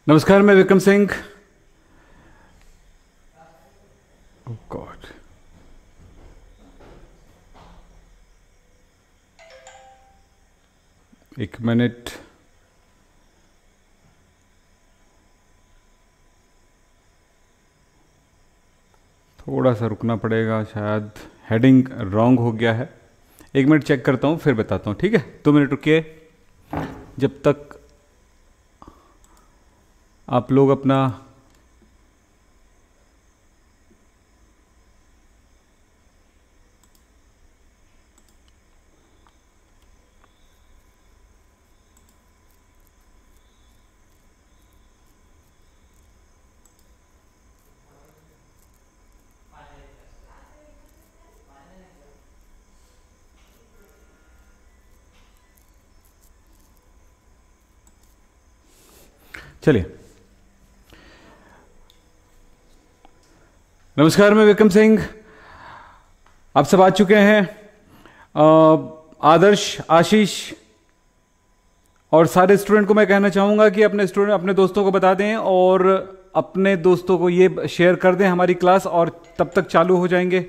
नमस्कार, मैं विक्रम सिंह। ओह गॉड, एक मिनट। थोड़ा सा रुकना पड़ेगा, शायद हेडिंग रॉन्ग हो गया है। एक मिनट चेक करता हूँ फिर बताता हूँ, ठीक है? 2 मिनट रुकिए, जब तक आप लोग अपना चलिए। नमस्कार, मैं विक्रम सिंह। आप सब आ चुके हैं। आदर्श, आशीष और सारे स्टूडेंट को मैं कहना चाहूँगा कि अपने दोस्तों को बता दें और अपने दोस्तों को ये शेयर कर दें हमारी क्लास, और तब तक चालू हो जाएंगे।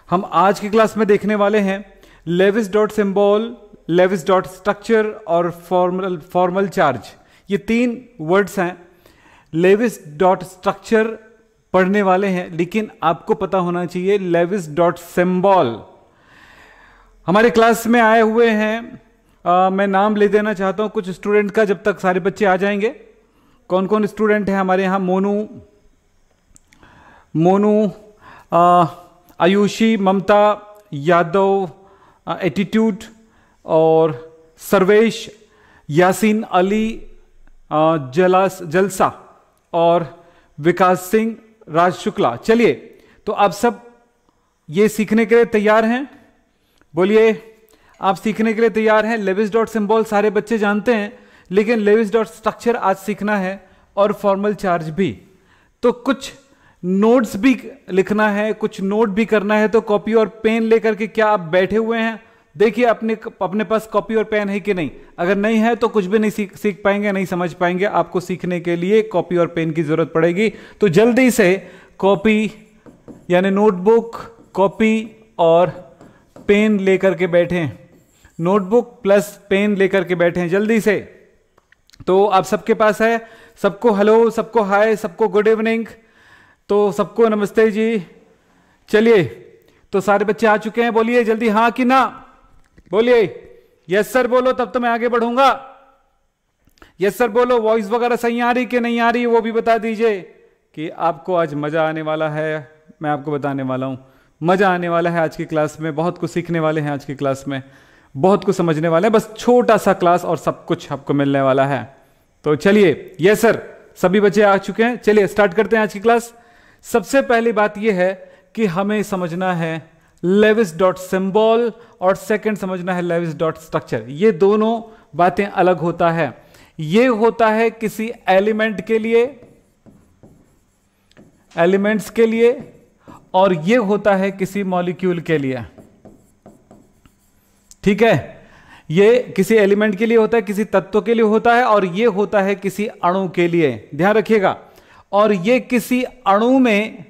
हम आज की क्लास में देखने वाले हैं Lewis dot symbol, Lewis dot structure और फॉर्मल चार्ज। ये 3 वर्ड्स हैं। लेविस डॉट स्ट्रक्चर पढ़ने वाले हैं, लेकिन आपको पता होना चाहिए लेविस डॉट सिंबल। हमारे क्लास में आए हुए हैं, मैं नाम ले देना चाहता हूं कुछ स्टूडेंट का, जब तक सारे बच्चे आ जाएंगे। कौन कौन स्टूडेंट हैं हमारे यहाँ? मोनू, आयुषी, ममता, यादव, एटीट्यूड, और सर्वेश, यासीन अली, जलसा और विकास सिंह, राज शुक्ला। चलिए, तो आप सब ये सीखने के लिए तैयार हैं? बोलिए, आप सीखने के लिए तैयार हैं? लेविस डॉट सिंबल सारे बच्चे जानते हैं, लेकिन लेविस डॉट स्ट्रक्चर आज सीखना है, और फॉर्मल चार्ज भी। तो कुछ नोट्स भी लिखना है, कुछ नोट भी करना है। तो कॉपी और पेन लेकर के क्या आप बैठे हुए हैं? देखिए अपने पास कॉपी और पेन है कि नहीं। अगर नहीं है तो कुछ भी नहीं सीख पाएंगे, नहीं समझ पाएंगे। आपको सीखने के लिए कॉपी और पेन की जरूरत पड़ेगी। तो जल्दी से कॉपी यानी नोटबुक, कॉपी और पेन लेकर के बैठें। नोटबुक प्लस पेन लेकर के बैठें जल्दी से। तो आप सबके पास है? सबको हेलो, सबको हाय, सबको गुड इवनिंग, तो सबको नमस्ते जी। चलिए, तो सारे बच्चे आ चुके हैं। बोलिए जल्दी हाँ कि ना। बोलिए यस सर बोलो, तब तो मैं आगे बढ़ूंगा। यस सर बोलो। वॉइस वगैरह सही आ रही कि नहीं आ रही वो भी बता दीजिए, कि आपको आज मजा आने वाला है। मैं आपको बताने वाला हूं, मजा आने वाला है आज की क्लास में। बहुत कुछ सीखने वाले हैं आज की क्लास में, बहुत कुछ समझने वाले हैं। बस छोटा सा क्लास और सब कुछ आपको मिलने वाला है। तो चलिए, यस सर, सभी बच्चे आ चुके हैं। चलिए स्टार्ट करते हैं आज की क्लास। सबसे पहली बात यह है कि हमें समझना है लेविस डॉट सिंबल, और सेकंड समझना है लेविस डॉट स्ट्रक्चर। ये दोनों बातें अलग होता है। ये होता है किसी एलिमेंट के लिए, एलिमेंट्स के लिए, और ये होता है किसी मॉलिक्यूल के लिए। ठीक है? ये किसी एलिमेंट के लिए होता है, किसी तत्व के लिए होता है, और ये होता है किसी अणु के लिए। ध्यान रखिएगा। और ये किसी अणु में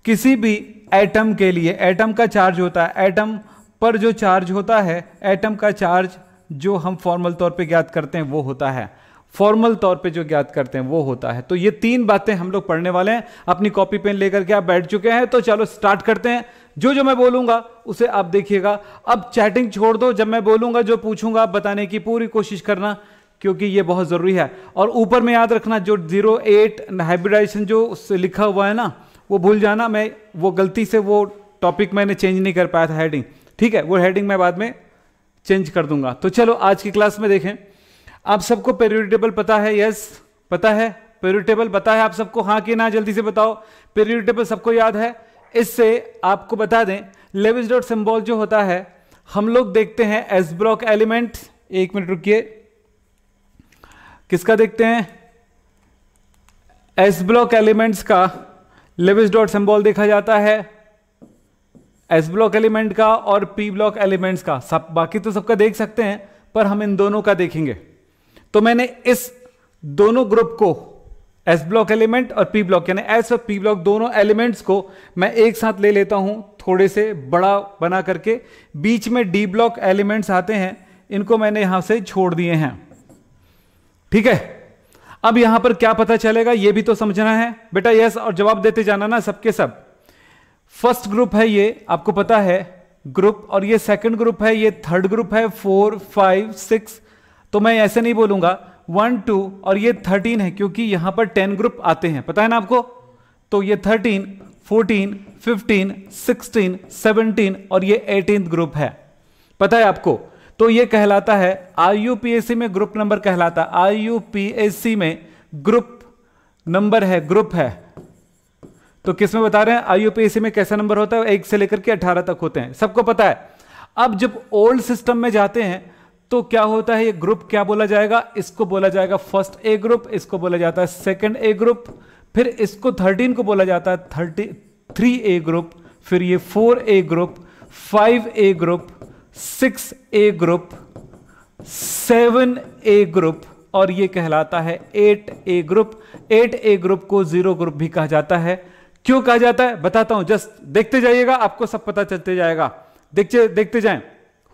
किसी भी एटम के लिए, एटम का चार्ज होता है, एटम पर जो चार्ज होता है, एटम का चार्ज जो हम फॉर्मल तौर पे ज्ञात करते हैं वो होता है, फॉर्मल तौर पे जो ज्ञात करते हैं वो होता है। तो ये 3 बातें हम लोग पढ़ने वाले हैं। अपनी कॉपी पेन लेकर के आप बैठ चुके हैं, तो चलो स्टार्ट करते हैं। जो जो मैं बोलूंगा उसे आप देखिएगा। अब चैटिंग छोड़ दो, जब मैं बोलूंगा जो पूछूंगा आप बताने की पूरी कोशिश करना, क्योंकि ये बहुत जरूरी है। और ऊपर में याद रखना, जो 08 हाइब्रिडाइजेशन जो उससे लिखा हुआ है ना, वो भूल जाना। मैं वो गलती से वो टॉपिक मैंने चेंज नहीं कर पाया था, हेडिंग। ठीक है, वो हेडिंग मैं बाद में चेंज कर दूंगा। तो चलो आज की क्लास में देखें। आप सबको पीरियोडिक टेबल पता है? यस, पता है। पीरियोडिक टेबल पता है आप सबको? हाँ कि ना, जल्दी से बताओ। पीरियोडिक टेबल सबको याद है? इससे आपको बता दें, लेविस डॉट सिंबल जो होता है, हम लोग देखते हैं एस ब्लॉक एलिमेंट। एक मिनट रुकिए, किसका देखते हैं? एस ब्लॉक एलिमेंट्स का लेविस डॉट सिंबल देखा जाता है, एस ब्लॉक एलिमेंट का और पी ब्लॉक एलिमेंट्स का। सब बाकी तो सबका देख सकते हैं, पर हम इन दोनों का देखेंगे। तो मैंने इस दोनों ग्रुप को एस ब्लॉक एलिमेंट और पी ब्लॉक, यानी एस और पी ब्लॉक दोनों एलिमेंट्स को मैं एक साथ ले लेता हूं, थोड़े से बड़ा बना करके। बीच में डी ब्लॉक एलिमेंट्स आते हैं, इनको मैंने यहां से छोड़ दिए हैं। ठीक है, अब यहां पर क्या पता चलेगा ये भी तो समझना है बेटा। यस और जवाब देते जाना ना सबके सब। फर्स्ट ग्रुप है ये, आपको पता है ग्रुप, और ये सेकंड ग्रुप है, ये थर्ड ग्रुप है, 4 5 6। तो मैं ऐसे नहीं बोलूंगा 1 2 और ये 13 है, क्योंकि यहां पर 10 ग्रुप आते हैं, पता है ना आपको। तो ये 13 14 15 16 17 और ये 18th ग्रुप है, पता है आपको। तो ये कहलाता है आईयूपीएससी में ग्रुप नंबर कहलाता है। आईयूपीएससी में ग्रुप नंबर है, ग्रुप है। तो किसमें बता रहे हैं आईयूपीएससी में कैसा नंबर होता है? 1 से लेकर के 18 तक होते हैं, सबको पता है। अब जब ओल्ड सिस्टम में जाते हैं तो क्या होता है, ये ग्रुप क्या बोला जाएगा? इसको बोला जाएगा फर्स्ट ए ग्रुप, इसको बोला जाता है सेकंड ए ग्रुप, फिर इसको 13 को बोला जाता है 3 ए ग्रुप, फिर ये 4 ए ग्रुप, 5 ए ग्रुप, 6 ए ग्रुप, 7 ए ग्रुप, और ये कहलाता है 8 ए ग्रुप। 8 ए ग्रुप को 0 ग्रुप भी कहा जाता है। क्यों कहा जाता है बताता हूं, जस्ट देखते जाइएगा, आपको सब पता चलते जाएगा। देखते जाएं।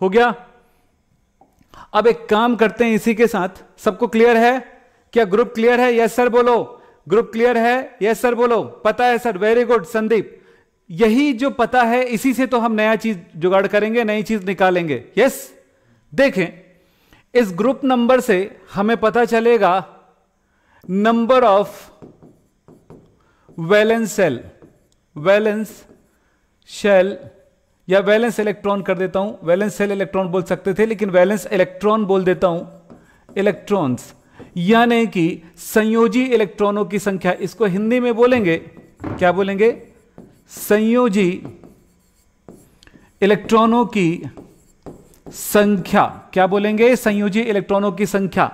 हो गया? अब एक काम करते हैं इसी के साथ। सबको क्लियर है? क्या ग्रुप क्लियर है? यस सर बोलो। ग्रुप क्लियर है? यस सर बोलो। पता है सर, वेरी गुड संदीप। यही जो पता है इसी से तो हम नया चीज जुगाड़ करेंगे, नई चीज निकालेंगे। यस, देखें इस ग्रुप नंबर से हमें पता चलेगा number of valence cell, valence shell या वैलेंस इलेक्ट्रॉन कर देता हूं। वैलेंस सेल इलेक्ट्रॉन बोल सकते थे, लेकिन वैलेंस इलेक्ट्रॉन बोल देता हूं। इलेक्ट्रॉन्स यानी कि संयोजी इलेक्ट्रॉनों की संख्या, इसको हिंदी में बोलेंगे, क्या बोलेंगे? संयोजी इलेक्ट्रॉनों की संख्या। क्या बोलेंगे? संयोजी इलेक्ट्रॉनों की संख्या।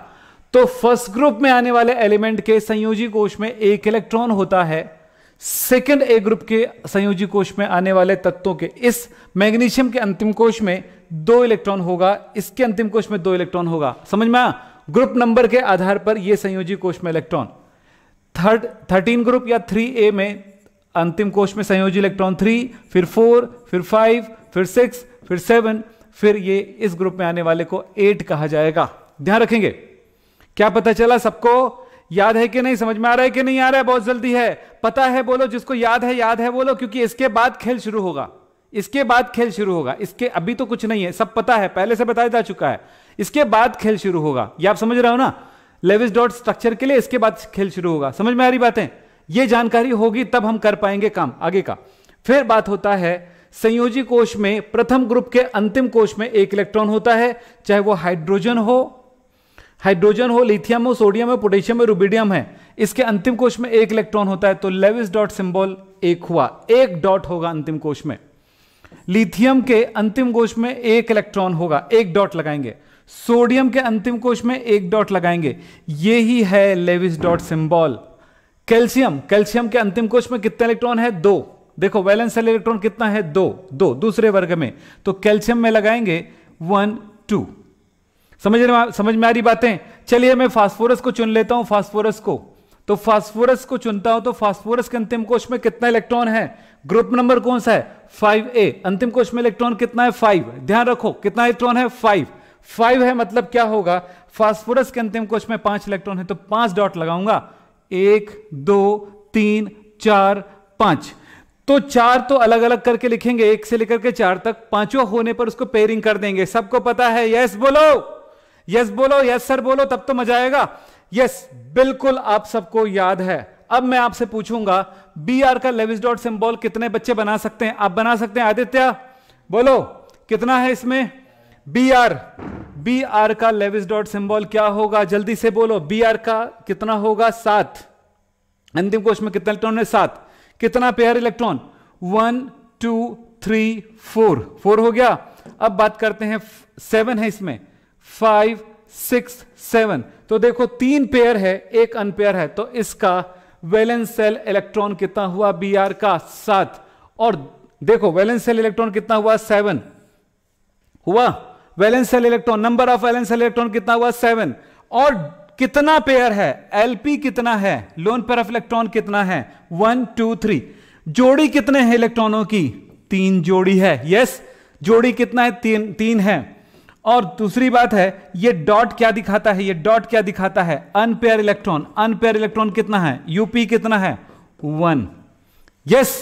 तो फर्स्ट ग्रुप में आने वाले एलिमेंट के संयोजी कोश में 1 इलेक्ट्रॉन होता है। सेकंड ए ग्रुप के संयोजी कोश में आने वाले तत्वों के, इस मैग्नीशियम के अंतिम कोश में 2 इलेक्ट्रॉन होगा, इसके अंतिम कोश में 2 इलेक्ट्रॉन होगा। समझ में आया? ग्रुप नंबर के आधार पर यह संयोजी कोश में इलेक्ट्रॉन। 13 ग्रुप या 3A में अंतिम कोश में संयोजी इलेक्ट्रॉन 3, फिर 4, फिर 5, फिर 6, फिर 7, फिर ये इस ग्रुप में आने वाले को 8 कहा जाएगा। ध्यान रखेंगे। क्या पता चला सबको? याद है कि नहीं? समझ में आ रहा है कि नहीं आ रहा है? बहुत जल्दी है। पता है बोलो, जिसको याद है बोलो, क्योंकि इसके बाद खेल शुरू होगा। इसके बाद खेल शुरू होगा। इसके अभी तो कुछ नहीं है, सब पता है, पहले से बताया जा चुका है। इसके बाद खेल शुरू होगा। ये आप समझ रहे हो ना? लेविस डॉट स्ट्रक्चर के लिए इसके बाद खेल शुरू होगा। समझ में आ रही बातें? ये जानकारी होगी तब हम कर पाएंगे काम आगे का। फिर बात होता है संयोजी कोश में प्रथम ग्रुप के अंतिम कोश में 1 इलेक्ट्रॉन होता है, चाहे वो हाइड्रोजन हो, लिथियम हो, सोडियम हो, पोटेशियम हो, रुबिडियम है। इसके अंतिम कोश में 1 इलेक्ट्रॉन होता है, तो लेविस डॉट सिंबल 1 हुआ। 1 डॉट होगा अंतिम कोश में। लिथियम के अंतिम कोश में 1 इलेक्ट्रॉन होगा, 1 डॉट लगाएंगे। सोडियम के अंतिम कोश में 1 डॉट लगाएंगे। यही है लेविस डॉट सिंबल। कैल्शियम के अंतिम कोश में कितने इलेक्ट्रॉन है? 2। देखो वैलेंस सेल इलेक्ट्रॉन कितना है? 2 दूसरे वर्ग में। तो कैल्शियम में लगाएंगे 1 2। समझ में आ रही बातें? चलिए मैं फास्फोरस को चुन लेता हूं। फास्फोरस को चुनता हूं तो फास्फोरस के अंतिम कोश में कितना इलेक्ट्रॉन है? ग्रुप नंबर कौन सा है? 5A। अंतिम कोश में इलेक्ट्रॉन कितना है? 5। ध्यान रखो कितना इलेक्ट्रॉन है? 5 है। मतलब क्या होगा? फास्फोरस के अंतिम कोश में 5 इलेक्ट्रॉन है, तो 5 डॉट लगाऊंगा। 1 2 3 4 5। तो 4 तो अलग अलग करके लिखेंगे, 1 से लेकर के 4 तक। 5वां होने पर उसको पेयरिंग कर देंगे। सबको पता है? यस बोलो, यस बोलो, यस सर बोलो, तब तो मजा आएगा। यस बिल्कुल, आप सबको याद है। अब मैं आपसे पूछूंगा Br का लेविस डॉट सिंबल कितने बच्चे बना सकते हैं? आप बना सकते हैं। आदित्य बोलो कितना है इसमें? Br का लेविस डॉट सिंबल क्या होगा? जल्दी से बोलो। Br का कितना होगा? 7। अंतिम कोश में कितना इलेक्ट्रॉन है? 7। कितना पेयर इलेक्ट्रॉन? 1 2 3 4 हो गया। अब बात करते हैं 7 है इसमें, 5 6 7। तो देखो 3 पेयर है, 1 अनपेयर है, तो इसका वैलेंस सेल इलेक्ट्रॉन कितना हुआ? Br का 7। और देखो वैलेंस सेल इलेक्ट्रॉन कितना हुआ? 7 हुआ। Valence shell electron, number of valence shell electron कितना हुआ? 7। और कितना पेयर है, एलपी कितना है, लोन पेयर ऑफ इलेक्ट्रॉन कितना है, 1 2 3। जोड़ी कितने हैं इलेक्ट्रॉनों की, 3 जोड़ी है। यस, जोड़ी कितना है, 3 है। और दूसरी बात है, ये डॉट क्या दिखाता है, ये डॉट क्या दिखाता है, अनपेयर इलेक्ट्रॉन। अनपेयर इलेक्ट्रॉन कितना है, यूपी कितना है, 1। यस,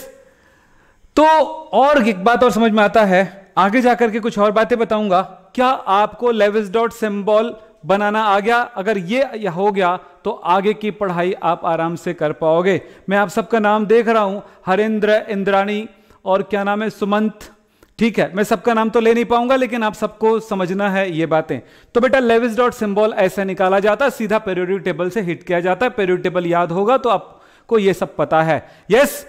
तो और एक बात और समझ में आता है, आगे जाकर के कुछ और बातें बताऊंगा। क्या आपको लेविस डॉट सिंबल बनाना आ गया? अगर ये हो गया तो आगे की पढ़ाई आप आराम से कर पाओगे। मैं आप सबका नाम देख रहा हूं, हरेंद्र, इंद्राणी और क्या नाम है, सुमंत। ठीक है, मैं सबका नाम तो ले नहीं पाऊंगा, लेकिन आप सबको समझना है ये बातें। तो बेटा लेविस डॉट सिंबल ऐसे निकाला जाता है, सीधा पीरियोडिक टेबल से हिट किया जाता है। पीरियोडिक टेबल याद होगा तो आपको ये सब पता है। यस,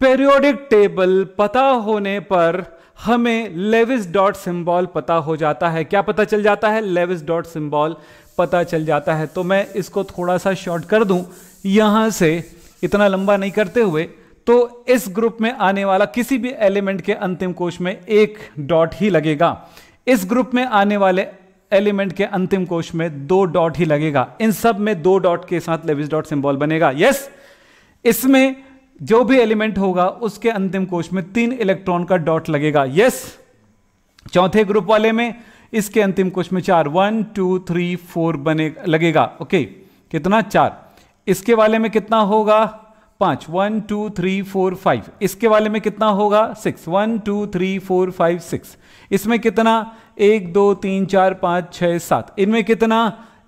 पीरियोडिक टेबल पता होने पर हमें लेविस डॉट सिंबल पता हो जाता है। क्या पता चल जाता है, लेविस डॉट सिंबल पता चल जाता है। तो मैं इसको थोड़ा सा शॉर्ट कर दूं, यहां से इतना लंबा नहीं करते हुए। तो इस ग्रुप में आने वाला किसी भी एलिमेंट के अंतिम कोश में एक डॉट ही लगेगा। इस ग्रुप में आने वाले एलिमेंट के अंतिम कोश में 2 डॉट ही लगेगा। इन सब में 2 डॉट के साथ लेविस डॉट सिंबल बनेगा। यस, इसमें जो भी एलिमेंट होगा उसके अंतिम कोश में 3 इलेक्ट्रॉन का डॉट लगेगा। यस, चौथे ग्रुप वाले में इसके अंतिम कोश में 4, 1 2 3 4 बने लगेगा। ओके, कितना, 4। इसके वाले में कितना होगा, 5, 1 2 3 4 5। इसके वाले में कितना होगा, 6, 1 2 3 4 5 6। इसमें कितना, 1 2 3 4 5 6 7। इनमें कितना,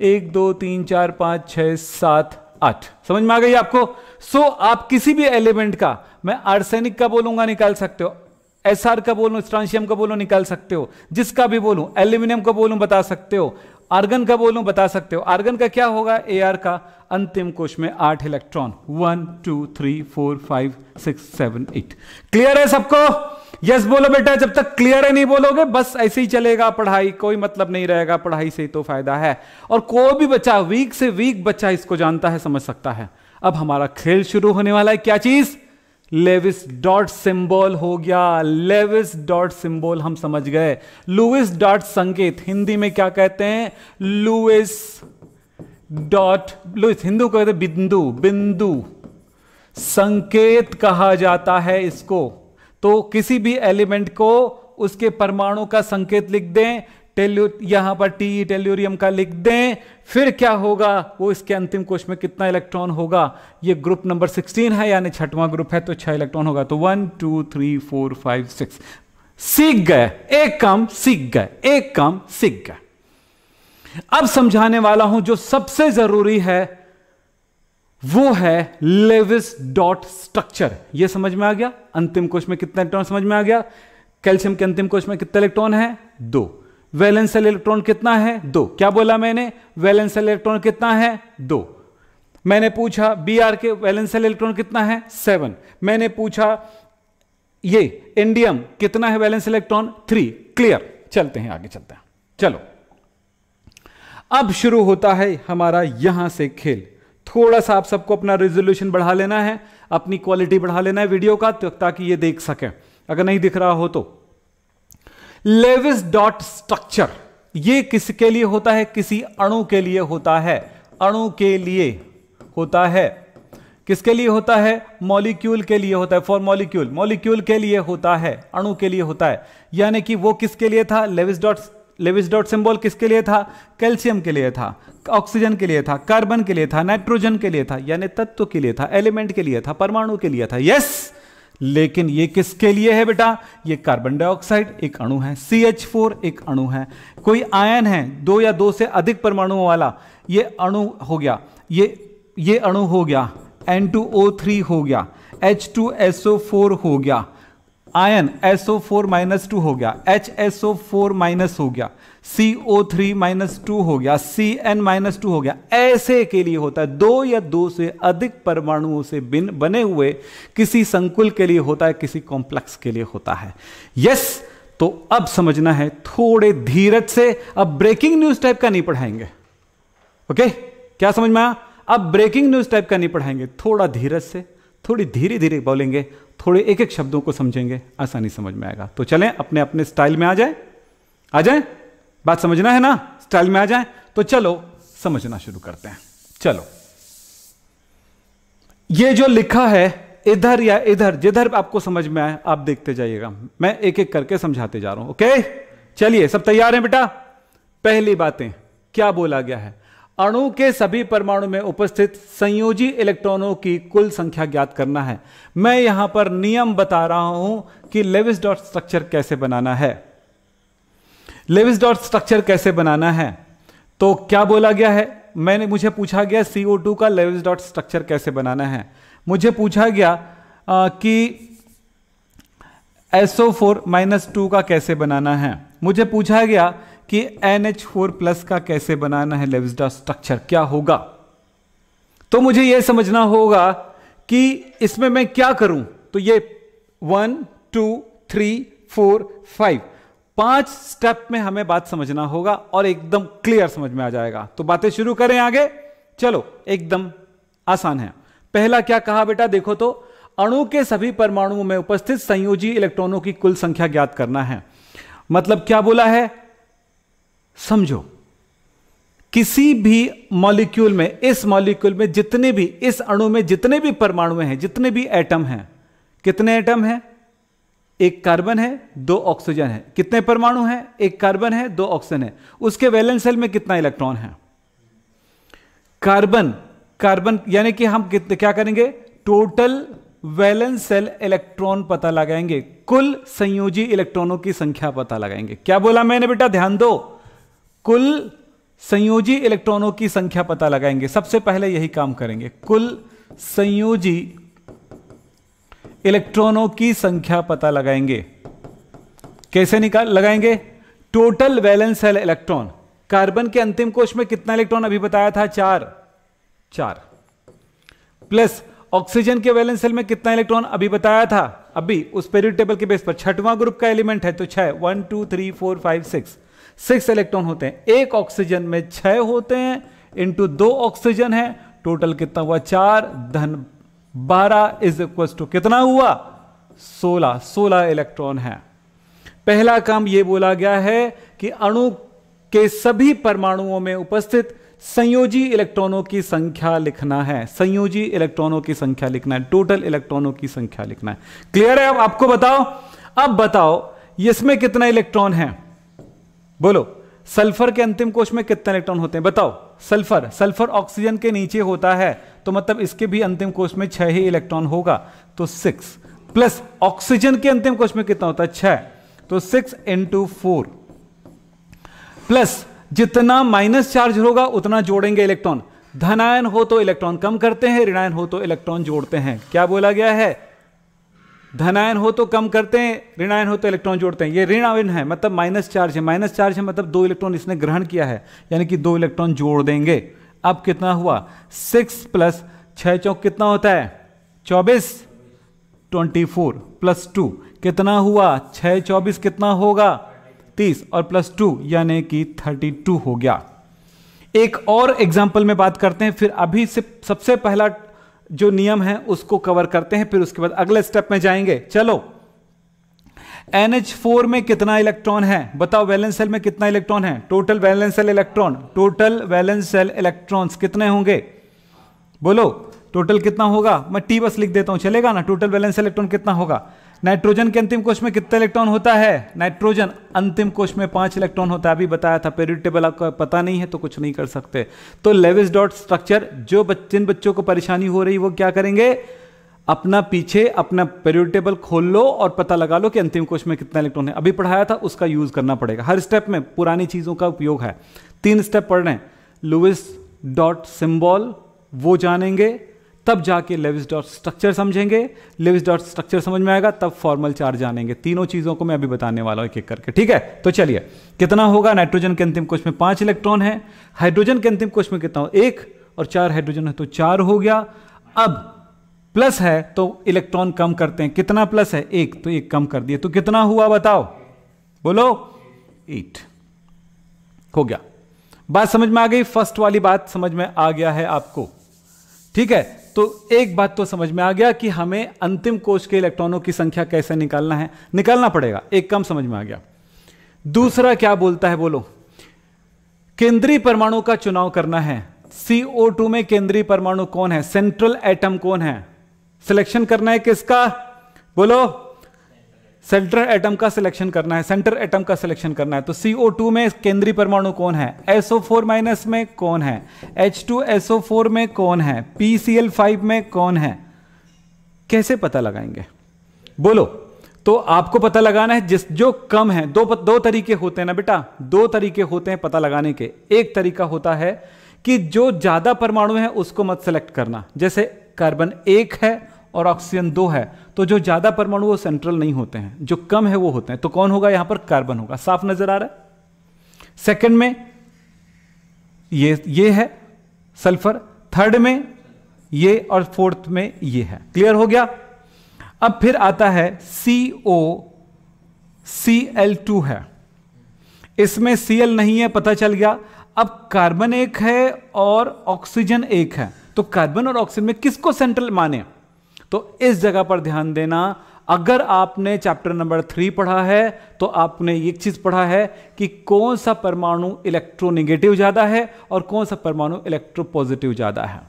1 2 3 4 5 6 7 8। समझ में आ गई आपको? सो आप किसी भी एलिमेंट का, मैं आर्सेनिक का बोलूंगा निकाल सकते हो, एसआर का बोलूं, स्ट्रांशियम का बोलूं निकाल सकते हो, जिसका भी बोलूं, एल्यूमिनियम का बोलूं बता सकते हो, आर्गन का बोलूं बता सकते हो। आर्गन का क्या होगा, एआर का अंतिम कोश में 8 इलेक्ट्रॉन, 1 2 3 4 5 6 7 8। क्लियर है सबको? यस बोलो बेटा। जब तक क्लियर है नहीं बोलोगे बस ऐसे ही चलेगा पढ़ाई, कोई मतलब नहीं रहेगा पढ़ाई से, तो फायदा है। और कोई भी बच्चा, वीक से वीक बच्चा इसको जानता है, समझ सकता है। अब हमारा खेल शुरू होने वाला है। क्या चीज, लेविस डॉट सिंबल हो गया। लेविस डॉट सिंबल हम समझ गए। लुईस डॉट संकेत, हिंदी में क्या कहते हैं, लुईस डॉट, लुईस हिंदू कहते हैं बिंदु, बिंदु संकेत कहा जाता है इसको। तो किसी भी एलिमेंट को उसके परमाणु का संकेत लिख दें, यहां पर टी टेल्यूरियम का लिख दें, फिर क्या होगा, वो इसके अंतिम कोश में कितना इलेक्ट्रॉन होगा। ये ग्रुप नंबर 16 है, यानी 6वां ग्रुप है, तो 6 इलेक्ट्रॉन होगा। तो 1 2 3 4 5 6। सीख गए, एक काम सीख गए, एक काम सीख गए। अब समझाने वाला हूं जो सबसे जरूरी है, वो है लेविस डॉट स्ट्रक्चर। यह समझ में आ गया, अंतिम कोश में कितना इलेक्ट्रॉन समझ में आ गया। कैल्शियम के अंतिम कोश में कितना इलेक्ट्रॉन है, 2। वैलेंशियल इलेक्ट्रॉन कितना है, 2। क्या बोला मैंने, वैलेंशियल इलेक्ट्रॉन कितना है, 2। मैंने पूछा बीआर के वैलेंशियल इलेक्ट्रॉन कितना है, 7। मैंने पूछा ये इंडियम कितना है वैलेंशियल इलेक्ट्रॉन, 3। क्लियर, चलते हैं आगे, चलते हैं। चलो अब शुरू होता है हमारा यहां से खेल। थोड़ा सा आप सबको अपना रेजोल्यूशन बढ़ा लेना है, अपनी क्वालिटी बढ़ा लेना है वीडियो का, ताकि ये देख सके, अगर नहीं दिख रहा हो तो। लेविस डॉट स्ट्रक्चर ये किसके लिए होता है, किसी अणु के लिए होता है। अणु के लिए होता है, किसके लिए होता है, मॉलिक्यूल के लिए होता है। फॉर मॉलिक्यूल, मॉलिक्यूल के लिए होता है, अणु के लिए होता है। यानी कि वो किसके लिए था, लेविस डॉट सिंबल किसके लिए था, कैल्शियम के लिए था, ऑक्सीजन के लिए था, कार्बन के लिए था, नाइट्रोजन के लिए था, यानी तत्व के लिए था, एलिमेंट के लिए था, परमाणु के लिए था। यस, लेकिन ये किसके लिए है बेटा, ये कार्बन डाइऑक्साइड एक अणु है, CH4 एक अणु है, कोई आयन है 2 या 2 से अधिक परमाणुओं वाला, ये अणु हो गया, ये अणु हो गया, N2O3 हो गया, H2SO4 हो गया, आयन SO4-2 हो गया, HSO4- हो गया, CO3-2 हो गया, CN-2 हो गया। ऐसे के लिए होता है, 2 या 2 से अधिक परमाणुओं से बने हुए किसी संकुल के लिए होता है, किसी कॉम्प्लेक्स के लिए होता है। यस, तो अब समझना है थोड़े धीरज से। अब ब्रेकिंग न्यूज टाइप का नहीं पढ़ाएंगे, ओके? क्या समझ में आया? अब ब्रेकिंग न्यूज टाइप का नहीं पढ़ाएंगे, थोड़ा धीरज से, थोड़ी धीरे धीरे बोलेंगे, थोड़े एक एक शब्दों को समझेंगे, आसानी समझ में आएगा। तो चलें अपने अपने स्टाइल में आ जाए, बात समझना है ना, स्टाइल में आ जाए। तो चलो समझना शुरू करते हैं। चलो, ये जो लिखा है इधर या इधर, जिधर आपको समझ में आए आप देखते जाइएगा, मैं एक एक करके समझाते जा रहा हूं। ओके, चलिए सब तैयार हैं बेटा? पहली बातें क्या बोला गया है, अणु के सभी परमाणु में उपस्थित संयोजी इलेक्ट्रॉनों की कुल संख्या ज्ञात करना है। मैं यहां पर नियम बता रहा हूं कि लेविस डॉट स्ट्रक्चर कैसे बनाना है। लेविस डॉट स्ट्रक्चर कैसे बनाना है, तो क्या बोला गया है, मुझे पूछा गया CO2 का लेविस डॉट स्ट्रक्चर कैसे बनाना है। मुझे पूछा गया कि SO4-2 का कैसे बनाना है। मुझे पूछा गया कि NH4+ का कैसे बनाना है। लेविस डॉट स्ट्रक्चर क्या होगा, तो मुझे यह समझना होगा कि इसमें मैं क्या करूं। तो ये 1 2 3 4 5 5 स्टेप में हमें बात समझना होगा और एकदम क्लियर समझ में आ जाएगा। तो बातें शुरू करें आगे। चलो, एकदम आसान है। पहला क्या कहा बेटा, देखो तो, अणु के सभी परमाणुओं में उपस्थित संयोजी इलेक्ट्रॉनों की कुल संख्या ज्ञात करना है। मतलब क्या बोला है, समझो, किसी भी मॉलिक्यूल में, इस मॉलिक्यूल में जितने भी, इस अणु में जितने भी परमाणु हैं, जितने भी एटम हैं, कितने एटम हैं, एक कार्बन है, 2 ऑक्सीजन है। कितने परमाणु हैं, एक कार्बन है, 2 ऑक्सीजन है। उसके वैलेंस शेल में कितना इलेक्ट्रॉन है, कार्बन यानी कि हम क्या करेंगे, टोटल वैलेंस शेल इलेक्ट्रॉन पता लगाएंगे, कुल संयोजी इलेक्ट्रॉनों की संख्या पता लगाएंगे। क्या बोला मैंने बेटा, ध्यान दो, कुल संयोजी इलेक्ट्रॉनों की संख्या पता लगाएंगे। सबसे पहले यही काम करेंगे, कुल संयोजी इलेक्ट्रॉनों की संख्या पता लगाएंगे। कैसे लगाएंगे, total valence shell electron. Carbon के अंतिम कोश में कितना इलेक्ट्रॉन अभी बताया था, 4 प्लस ऑक्सीजन के वैलेंस शेल में कितना इलेक्ट्रॉन अभी बताया था, अभी उस पीरियड टेबल के बेस पर 6वां ग्रुप का एलिमेंट है तो 6, 1 2 3 4 5 6 इलेक्ट्रॉन होते हैं। एक ऑक्सीजन में 6 होते हैं, इंटू 2 ऑक्सीजन है, टोटल कितना हुआ, 4 धन 12 इज इक्वल टू कितना हुआ, 16 इलेक्ट्रॉन है। पहला काम यह बोला गया है कि अणु के सभी परमाणुओं में उपस्थित संयोजी इलेक्ट्रॉनों की संख्या लिखना है। संयोजी इलेक्ट्रॉनों की संख्या लिखना है, टोटल इलेक्ट्रॉनों की संख्या लिखना है। क्लियर है? अब आपको बताओ, अब बताओ इसमें कितना इलेक्ट्रॉन है, बोलो। सल्फर के अंतिम कोश में कितने इलेक्ट्रॉन होते हैं, बताओ। सल्फर ऑक्सीजन के नीचे होता है, तो मतलब इसके भी अंतिम कोश में 6 ही इलेक्ट्रॉन होगा, तो 6 प्लस ऑक्सीजन के अंतिम कोश में कितना होता है, 6, तो 6 × 4 प्लस जितना माइनस चार्ज होगा उतना जोड़ेंगे इलेक्ट्रॉन। धनायन हो तो इलेक्ट्रॉन कम करते हैं, ऋणायन हो तो इलेक्ट्रॉन जोड़ते हैं। क्या बोला गया है, धनायन हो तो कम करते हैं, ऋणायन हो तो इलेक्ट्रॉन जोड़ते हैं। ये ऋणायन है मतलब माइनस चार्ज है, माइनस चार्ज है मतलब 2 इलेक्ट्रॉन इसने ग्रहण किया है, यानी कि 2 इलेक्ट्रॉन जोड़ देंगे। अब कितना हुआ, 6 प्लस 6 चौक कितना होता है, 24, 24 प्लस 2 कितना हुआ, 6 24 कितना होगा, 30 और प्लस 2 यानी कि 32 हो गया। एक और एग्जाम्पल में बात करते हैं, फिर अभी से सबसे पहला जो नियम है उसको कवर करते हैं, फिर उसके बाद अगले स्टेप में जाएंगे। चलो, NH4 में कितना इलेक्ट्रॉन है बताओ, वैलेंस शेल में कितना इलेक्ट्रॉन है, total valence shell electron, total valence shell electrons कितने होंगे, बोलो टोटल कितना होगा। मैं T बस लिख देता हूं, चलेगा ना। टोटल वैलेंस शेल इलेक्ट्रॉन कितना होगा। नाइट्रोजन के अंतिम कोश में कितना इलेक्ट्रॉन होता है, नाइट्रोजन अंतिम कोश में 5 इलेक्ट्रॉन होता है, अभी बताया था। पीरियड टेबल आपको पता नहीं है तो कुछ नहीं कर सकते। तो लेविस डॉट स्ट्रक्चर, जिन बच्चों को परेशानी हो रही वो क्या करेंगे, अपना पीछे अपना पीरियड टेबल खोल लो और पता लगा लो कि अंतिम कोश में कितना इलेक्ट्रॉन है। अभी पढ़ाया था उसका यूज करना पड़ेगा हर स्टेप में, पुरानी चीजों का उपयोग है। 3 स्टेप पढ़ रहे हैं, लुईस डॉट सिंबल वो जानेंगे, तब जाके लेविस डॉट स्ट्रक्चर समझेंगे। लेविस डॉट स्ट्रक्चर समझ में आएगा तब फॉर्मल चार्ज जानेंगे। तीनों चीजों को मैं अभी बताने वाला हूं एक एक करके, ठीक है। तो चलिए, कितना होगा, नाइट्रोजन के अंतिम कोश में 5 इलेक्ट्रॉन है, हाइड्रोजन के अंतिम कोश में कितना हो, 1 और 4 हाइड्रोजन है तो 4 हो गया। अब प्लस है तो इलेक्ट्रॉन कम करते हैं, कितना प्लस है, 1, तो 1 कम कर दिए, तो कितना हुआ बताओ, बोलो 8 हो गया। बात समझ में आ गई, फर्स्ट वाली बात समझ में आ गया है आपको, ठीक है। तो एक बात तो समझ में आ गया कि हमें अंतिम कोश के इलेक्ट्रॉनों की संख्या कैसे निकालना है, निकालना पड़ेगा। एक कम समझ में आ गया। दूसरा क्या बोलता है, बोलो, केंद्रीय परमाणु का चुनाव करना है। CO2 में केंद्रीय परमाणु कौन है, सेंट्रल एटम कौन है, सिलेक्शन करना है किसका, बोलो, सेंट्रल एटम का सिलेक्शन करना है, सेंटर एटम का सिलेक्शन करना है। तो CO2 में केंद्रीय परमाणु कौन है, SO4- में कौन है, H2SO4 में कौन है, PCl5 में कौन है, कैसे पता लगाएंगे, बोलो। तो आपको पता लगाना है जिस जो कम है। दो तरीके होते हैं ना बेटा, दो तरीके होते हैं पता लगाने के। एक तरीका होता है कि जो ज्यादा परमाणु है उसको मत सेलेक्ट करना, जैसे कार्बन 1 है और ऑक्सीजन 2 है, तो जो ज्यादा परमाणु वो सेंट्रल नहीं होते हैं, जो कम है वो होते हैं। तो कौन होगा यहां पर, कार्बन होगा, साफ नजर आ रहा है। सेकंड में ये है सल्फर, थर्ड में ये और फोर्थ में ये है। क्लियर हो गया। अब फिर आता है COCl2 है, इसमें Cl नहीं है, पता चल गया। अब कार्बन 1 है और ऑक्सीजन 1 है, तो कार्बन और ऑक्सीजन में किसको सेंट्रल माने, तो इस जगह पर ध्यान देना। अगर आपने चैप्टर नंबर 3 पढ़ा है तो आपने एक चीज पढ़ा है कि कौन सा परमाणु इलेक्ट्रोनेगेटिव ज्यादा है और कौन सा परमाणु इलेक्ट्रोपॉजिटिव ज्यादा है।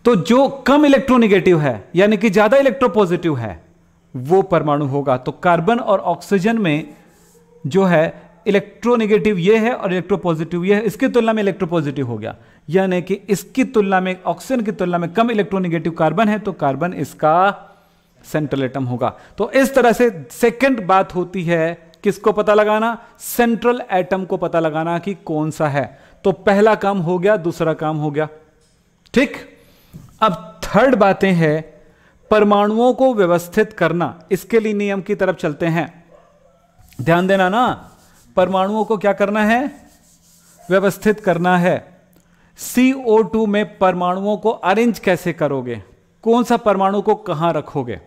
तो जो कम इलेक्ट्रोनेगेटिव है यानी कि ज्यादा इलेक्ट्रोपॉजिटिव है वो परमाणु होगा। तो कार्बन और ऑक्सीजन में जो है इलेक्ट्रोनेगेटिव ये है और इलेक्ट्रोपॉजिटिव ये है, इसकी तुलना में इलेक्ट्रोपॉजिटिव हो गया, यानी कि इसकी तुलना में, ऑक्सीजन की तुलना में कम इलेक्ट्रोनेगेटिव कार्बन है, तो कार्बन इसका सेंट्रल एटम होगा। तो इस तरह से सेकंड बात होती है किसको पता लगाना, सेंट्रल एटम को पता लगाना कि कौन सा है। तो पहला काम हो गया, दूसरा काम हो गया, ठीक। अब थर्ड बातें हैं परमाणुओं को व्यवस्थित करना। इसके लिए नियम की तरफ चलते हैं, ध्यान देना ना। परमाणुओं को क्या करना है, व्यवस्थित करना है। CO2 में परमाणुओं को अरेंज कैसे करोगे, कौन सा परमाणु को कहां रखोगे।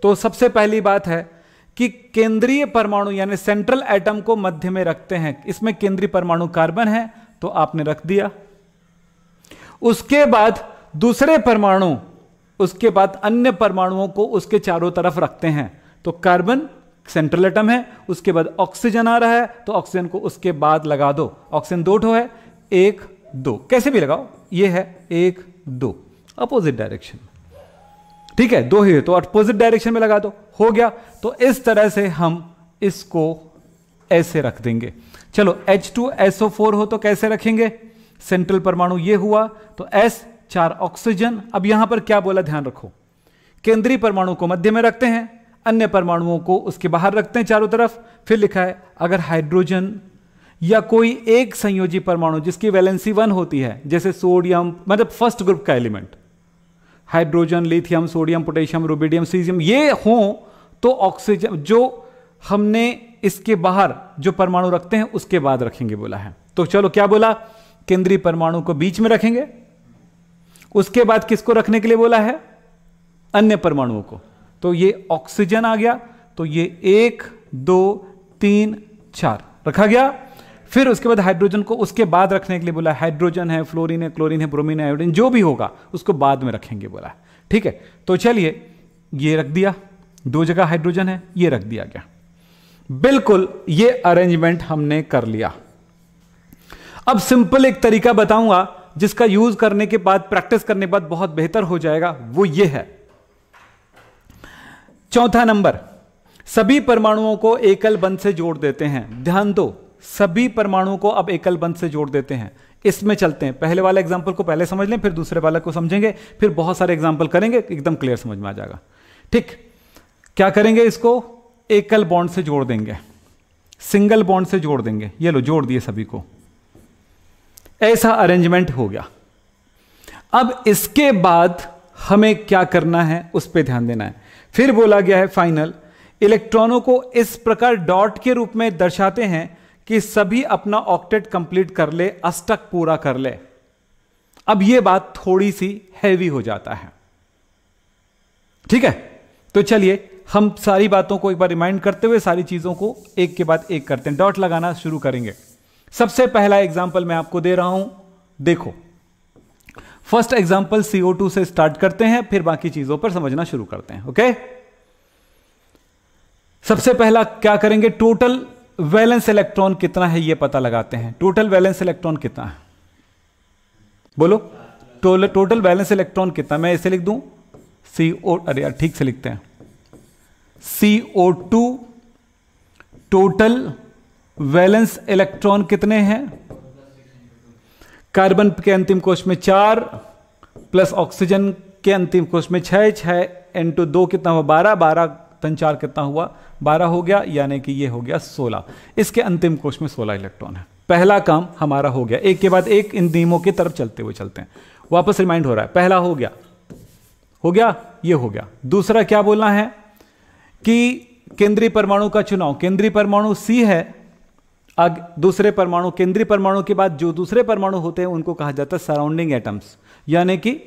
तो सबसे पहली बात है कि केंद्रीय परमाणु यानी सेंट्रल एटम को मध्य में रखते हैं। इसमें केंद्रीय परमाणु कार्बन है तो आपने रख दिया। उसके बाद दूसरे परमाणु, उसके बाद अन्य परमाणुओं को उसके चारों तरफ रखते हैं। तो कार्बन सेंट्रल एटम है, उसके बाद ऑक्सीजन आ रहा है तो ऑक्सीजन को उसके बाद लगा दो। ऑक्सीजन 2 ठो है, 1 2 कैसे भी लगाओ, ये है 1 2 अपोजिट डायरेक्शन, ठीक है, 2 ही तो अपोजिट डायरेक्शन में लगा दो, हो गया। तो इस तरह से हम इसको ऐसे रख देंगे। चलो H2SO4 हो तो कैसे रखेंगे, सेंट्रल परमाणु ये हुआ तो S 4 ऑक्सीजन। अब यहां पर क्या बोला, ध्यान रखो, केंद्रीय परमाणु को मध्य में रखते हैं, अन्य परमाणुओं को उसके बाहर रखते हैं चारों तरफ। फिर लिखा है अगर हाइड्रोजन या कोई एक संयोजी परमाणु जिसकी वैलेंसी 1 होती है, जैसे सोडियम, मतलब फर्स्ट ग्रुप का element, hydrogen, lithium, sodium, potassium, rubidium, caesium, ये हो तो ऑक्सीजन जो हमने इसके बाहर जो परमाणु रखते हैं उसके बाद रखेंगे बोला है। तो चलो क्या बोला, केंद्रीय परमाणु को बीच में रखेंगे, उसके बाद किसको रखने के लिए बोला है, अन्य परमाणुओं को। तो ये ऑक्सीजन आ गया, तो ये 1 2 3 4 रखा गया। फिर उसके बाद हाइड्रोजन को उसके बाद रखने के लिए बोला, हाइड्रोजन है, फ्लोरीन है, क्लोरीन है, ब्रोमीन है, आयोडीन, जो भी होगा उसको बाद में रखेंगे बोला, ठीक है। तो चलिए ये रख दिया, 2 जगह हाइड्रोजन है, ये रख दिया गया, बिल्कुल ये अरेंजमेंट हमने कर लिया। अब सिंपल एक तरीका बताऊंगा जिसका यूज करने के बाद, प्रैक्टिस करने के बाद बहुत बेहतर हो जाएगा, वो ये है। चौथा नंबर, सभी परमाणुओं को एकल बंध से जोड़ देते हैं। ध्यान दो, सभी परमाणुओं को अब एकल बंध से जोड़ देते हैं। इसमें चलते हैं, पहले वाला एग्जांपल को पहले समझ लें, फिर दूसरे वाला को समझेंगे, फिर बहुत सारे एग्जांपल करेंगे, एकदम क्लियर समझ में आ जाएगा, ठीक। क्या करेंगे, इसको एकल बॉन्ड से जोड़ देंगे, सिंगल बॉन्ड से जोड़ देंगे। ये लो, जोड़ दिए सभी को, ऐसा अरेंजमेंट हो गया। अब इसके बाद हमें क्या करना है उस पर ध्यान देना है। फिर बोला गया है फाइनल, इलेक्ट्रॉनों को इस प्रकार डॉट के रूप में दर्शाते हैं कि सभी अपना ऑक्टेट कंप्लीट कर ले, अष्टक पूरा कर ले। अब यह बात थोड़ी सी हैवी हो जाता है, ठीक है। तो चलिए हम सारी बातों को एक बार रिमाइंड करते हुए सारी चीजों को एक के बाद एक करते हैं, डॉट लगाना शुरू करेंगे। सबसे पहला एग्जाम्पल मैं आपको दे रहा हूं, देखो फर्स्ट एग्जाम्पल CO2 से स्टार्ट करते हैं, फिर बाकी चीजों पर समझना शुरू करते हैं, ओके। सबसे पहला क्या करेंगे, टोटल वैलेंस इलेक्ट्रॉन कितना है ये पता लगाते हैं। टोटल वैलेंस इलेक्ट्रॉन कितना है, बोलो। टोटल वैलेंस इलेक्ट्रॉन कितना, मैं इसे लिख दूं CO, अरे यार ठीक से लिखते हैं, CO2 टोटल वैलेंस इलेक्ट्रॉन कितने हैं? कार्बन के अंतिम कोश में 4 प्लस ऑक्सीजन के अंतिम कोश में 6, 6 इंटू 2 कितना हुआ 12, 12 तन 4 कितना हुआ 12 हो गया, यानी कि ये हो गया 16। इसके अंतिम कोश में 16 इलेक्ट्रॉन है। पहला काम हमारा हो गया, एक के बाद एक इन नियमों की तरफ चलते हुए चलते हैं। वापस रिमाइंड हो रहा है, पहला हो गया ये हो गया। दूसरा क्या बोलना है कि केंद्रीय परमाणु का चुनाव। केंद्रीय परमाणु C है, दूसरे परमाणु, केंद्रीय परमाणु के बाद जो दूसरे परमाणु होते हैं उनको कहा जाता है सराउंडिंग एटम्स, यानी कि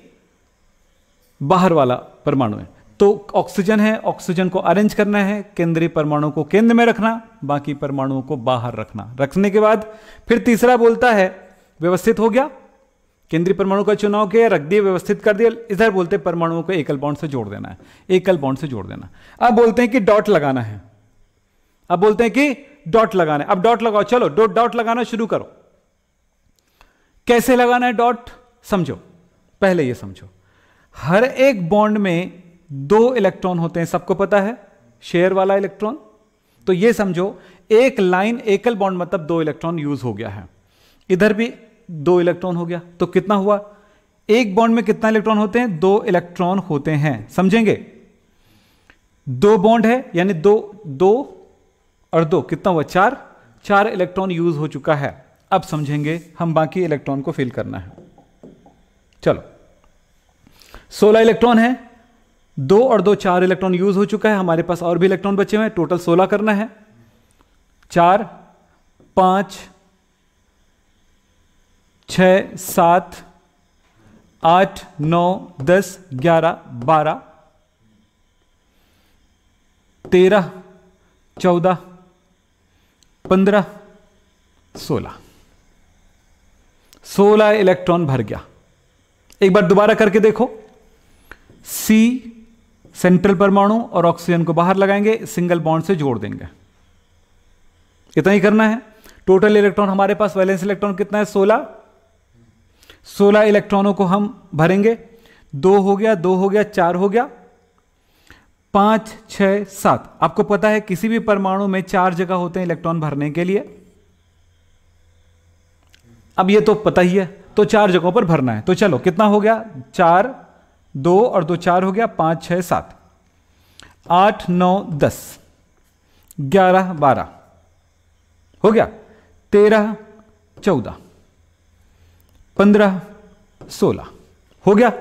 बाहर वाला परमाणु है। तो ऑक्सीजन है, ऑक्सीजन को अरेंज करना है, केंद्रीय परमाणु को केंद्र में रखना, बाकी परमाणुओं को बाहर रखना। रखने के बाद फिर तीसरा बोलता है व्यवस्थित हो गया, केंद्रीय परमाणु का चुनाव किया, रख दिया, व्यवस्थित कर दिया। इधर बोलते हैं परमाणुओं को एकल बॉन्ड से जोड़ देना है, एकल बॉन्ड से जोड़ देना। अब बोलते हैं कि डॉट लगाना है, अब बोलते हैं कि डॉट लगाना है। अब डॉट लगाओ, चलो डॉट लगाना शुरू करो। कैसे लगाना है डॉट, समझो, पहले ये समझो। हर एक बॉन्ड में 2 इलेक्ट्रॉन होते हैं, सबको पता है, शेयर वाला इलेक्ट्रॉन। तो ये समझो एक लाइन एकल बॉन्ड मतलब 2 इलेक्ट्रॉन यूज हो गया है, इधर भी 2 इलेक्ट्रॉन हो गया। तो कितना हुआ, एक बॉन्ड में कितना इलेक्ट्रॉन होते हैं, 2 इलेक्ट्रॉन होते हैं, समझेंगे। 2 बॉन्ड है यानी 2 और 2 कितना हुआ 4 इलेक्ट्रॉन यूज हो चुका है। अब समझेंगे हम बाकी इलेक्ट्रॉन को फिल करना है। चलो 16 इलेक्ट्रॉन है, 2 और 2 4 इलेक्ट्रॉन यूज हो चुका है, हमारे पास और भी इलेक्ट्रॉन बचे हुए हैं, टोटल 16 करना है। 4 5 6 7 8 9 10 11 12 13 14 15 16 इलेक्ट्रॉन भर गया। एक बार दोबारा करके देखो, C सेंट्रल परमाणु और ऑक्सीजन को बाहर लगाएंगे, सिंगल बॉन्ड से जोड़ देंगे, इतना ही करना है। टोटल इलेक्ट्रॉन हमारे पास वैलेंस इलेक्ट्रॉन कितना है 16 इलेक्ट्रॉनों को हम भरेंगे। 2 हो गया, 2 हो गया, 4 हो गया, 5 6 7। आपको पता है किसी भी परमाणु में 4 जगह होते हैं इलेक्ट्रॉन भरने के लिए, अब ये तो पता ही है, तो 4 जगहों पर भरना है। तो चलो कितना हो गया 4 2 और 2 4 हो गया, 5 6 7 8 9 10 11 12 हो गया, 13 14 15 16 हो गया,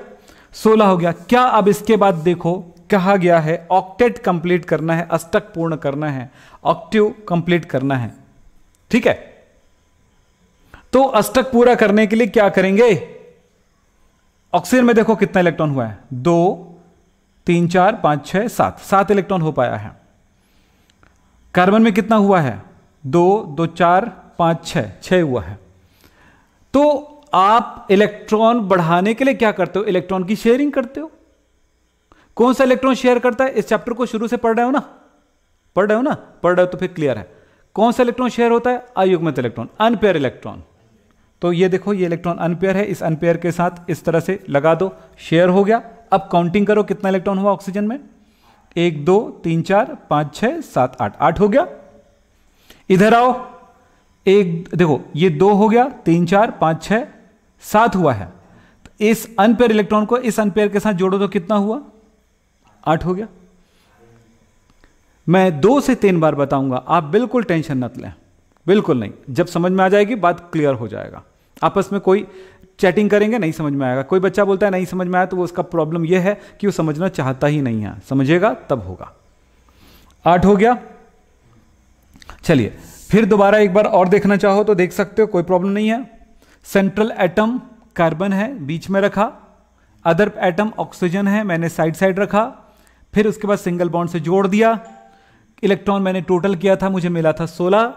16 हो गया। क्या अब इसके बाद देखो कहा गया है ऑक्टेट कंप्लीट करना है, अष्टक पूर्ण करना है, ऑक्टिव कंप्लीट करना है, ठीक है। तो अष्टक पूरा करने के लिए क्या करेंगे, ऑक्सीजन में देखो कितना इलेक्ट्रॉन हुआ है 2 3 4 5 6 7 7 इलेक्ट्रॉन हो पाया है। कार्बन में कितना हुआ है 2 2 4 5 6 हुआ है। तो आप इलेक्ट्रॉन बढ़ाने के लिए क्या करते हो, इलेक्ट्रॉन की शेयरिंग करते हो। कौन सा इलेक्ट्रॉन शेयर करता है, इस चैप्टर को शुरू से पढ़ रहे हो ना, पढ़ रहे हो तो फिर क्लियर है। कौन सा इलेक्ट्रॉन शेयर होता है, अयुग्मित इलेक्ट्रॉन, अनपेयर इलेक्ट्रॉन। तो ये देखो ये इलेक्ट्रॉन अनपेयर है, इस अनपेयर के साथ इस तरह से लगा दो, शेयर हो गया। अब काउंटिंग करो कितना इलेक्ट्रॉन हुआ ऑक्सीजन में, 1 2 3 4 5 6 7 8 8 हो गया। इधर आओ, एक देखो ये 2 हो गया, 3 4 5 6 7 हुआ है। तो इस अनपेयर इलेक्ट्रॉन को इस अनपेयर के साथ जोड़ो तो कितना हुआ 8 हो गया। मैं 2 से 3 बार बताऊंगा, आप बिल्कुल टेंशन न लें, बिल्कुल नहीं। जब समझ में आ जाएगी बात क्लियर हो जाएगा। आपस में कोई चैटिंग करेंगे नहीं समझ में आएगा, कोई बच्चा बोलता है नहीं समझ में आया तो वो उसका प्रॉब्लम यह है कि वो समझना चाहता ही नहीं है, समझेगा तब होगा। 8 हो गया। चलिए फिर दोबारा एक बार और देखना चाहो तो देख सकते हो, कोई प्रॉब्लम नहीं है। सेंट्रल एटम कार्बन है, बीच में रखा। अदर एटम ऑक्सीजन है, मैंने साइड साइड रखा। फिर उसके बाद सिंगल बॉन्ड से जोड़ दिया। इलेक्ट्रॉन मैंने टोटल किया था, मुझे मिला था 16।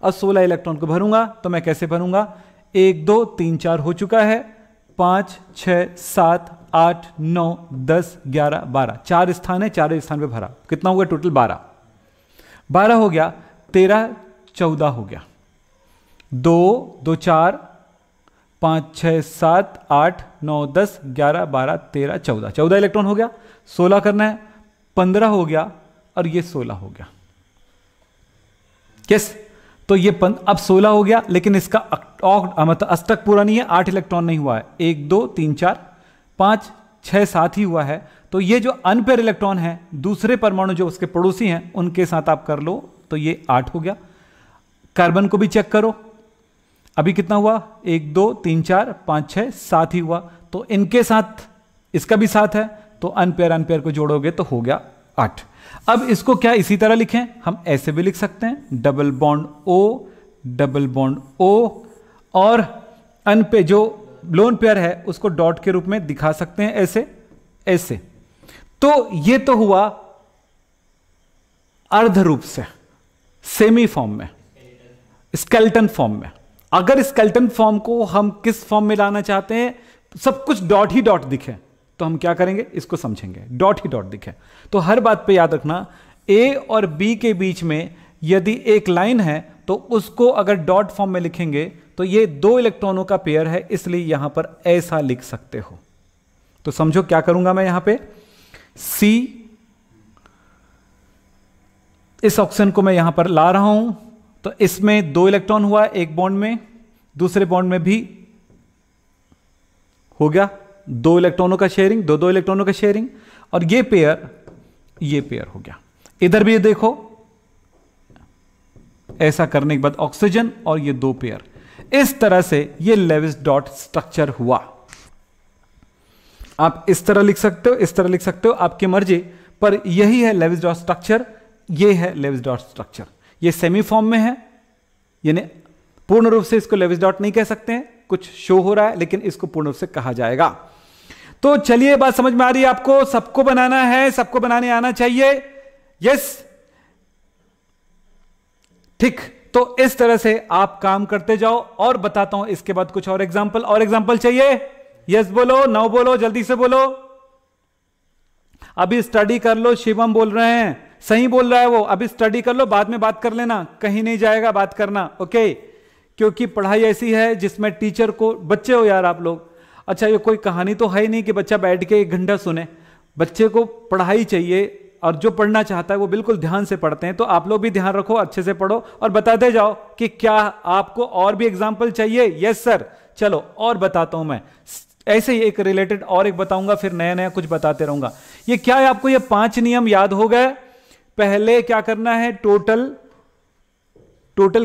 और 16 इलेक्ट्रॉन को भरूंगा तो मैं कैसे भरूंगा, 1 2 3 4 हो चुका है, 5 6 7 8 9 10 11 12 4 स्थान है, 4 स्थान पे भरा। कितना हुआ टोटल 12 हो गया। 13 14 हो गया। 2 2 4 5 6 7 8 9 10 11 12 13 14, 14 इलेक्ट्रॉन हो गया। 16 करना है, 15 हो गया और ये 16 हो गया। यस, तो ये अब 16 हो गया, लेकिन इसका मतलब अष्टक पूरा नहीं है, 8 इलेक्ट्रॉन नहीं हुआ है। 1 2 3 4 5 6 7 ही हुआ है। तो ये जो अनपेयर इलेक्ट्रॉन है दूसरे परमाणु जो उसके पड़ोसी हैं उनके साथ आप कर लो, तो ये 8 हो गया। कार्बन को भी चेक करो, अभी कितना हुआ, 1 2 3 4 5 6 7 ही हुआ। तो इनके साथ इसका भी 7 है, तो अनपेयर अनपेयर को जोड़ोगे तो हो गया 8। अब इसको क्या इसी तरह लिखें, हम ऐसे भी लिख सकते हैं, डबल बॉन्ड ओ और अनपेयर जो लोन पेयर है उसको डॉट के रूप में दिखा सकते हैं, ऐसे ऐसे। तो ये तो हुआ अर्ध रूप से, सेमी फॉर्म में, स्केलेटन फॉर्म में। अगर स्केलेटन फॉर्म को हम किस फॉर्म में लाना चाहते हैं, सब कुछ डॉट ही डॉट दिखे, तो हम क्या करेंगे, इसको समझेंगे, डॉट ही डॉट दिखे। तो हर बात पे याद रखना, ए और बी के बीच में यदि एक लाइन है तो उसको अगर डॉट फॉर्म में लिखेंगे तो ये 2 इलेक्ट्रॉनों का पेयर है, इसलिए यहां पर ऐसा लिख सकते हो। तो समझो क्या करूंगा मैं यहां पे, सी, इस ऑक्सीजन को मैं यहां पर ला रहा हूं, तो इसमें 2 इलेक्ट्रॉन हुआ, एक बॉन्ड में, दूसरे बॉन्ड में भी हो गया 2 इलेक्ट्रॉनों का शेयरिंग, 2 इलेक्ट्रॉनों का शेयरिंग, और ये पेयर हो गया। इधर भी देखो, ऐसा करने के बाद ऑक्सीजन और ये 2 पेयर, इस तरह से ये लेविस डॉट स्ट्रक्चर हुआ। आप इस तरह लिख सकते हो, इस तरह लिख सकते हो, आपकी मर्जी, पर यही है लेविस डॉट स्ट्रक्चर। ये है लेविस डॉट स्ट्रक्चर। ये सेमी फॉर्म में है, यानी पूर्ण रूप से इसको लेविस डॉट नहीं कह सकते हैं, कुछ शो हो रहा है, लेकिन इसको पूर्ण रूप से कहा जाएगा। तो चलिए, बात समझ में आ रही है आपको, सबको बनाना है, सबको बनाने आना चाहिए, यस, ठीक। तो इस तरह से आप काम करते जाओ, और बताता हूं इसके बाद कुछ और एग्जांपल चाहिए, यस बोलो, नो बोलो, जल्दी से बोलो। अभी स्टडी कर लो, शिवम बोल रहे हैं, सही बोल रहा है वो, अभी स्टडी कर लो, बाद में बात कर लेना, कहीं नहीं जाएगा बात करना, ओके। क्योंकि पढ़ाई ऐसी है जिसमें टीचर को, बच्चे हो यार आप लोग, अच्छा ये कोई कहानी तो है ही नहीं कि बच्चा बैठ के 1 घंटा सुने, बच्चे को पढ़ाई चाहिए, और जो पढ़ना चाहता है वो बिल्कुल ध्यान से पढ़ते हैं। तो आप लोग भी ध्यान रखो, अच्छे से पढ़ो और बताते जाओ कि क्या आपको और भी एग्जाम्पल चाहिए। यस सर, चलो और बताता हूं मैं, ऐसे ही एक रिलेटेड और एक बताऊंगा, फिर नया नया कुछ बताते रहूंगा। ये क्या है, आपको ये 5 नियम याद हो गए। पहले क्या करना है, टोटल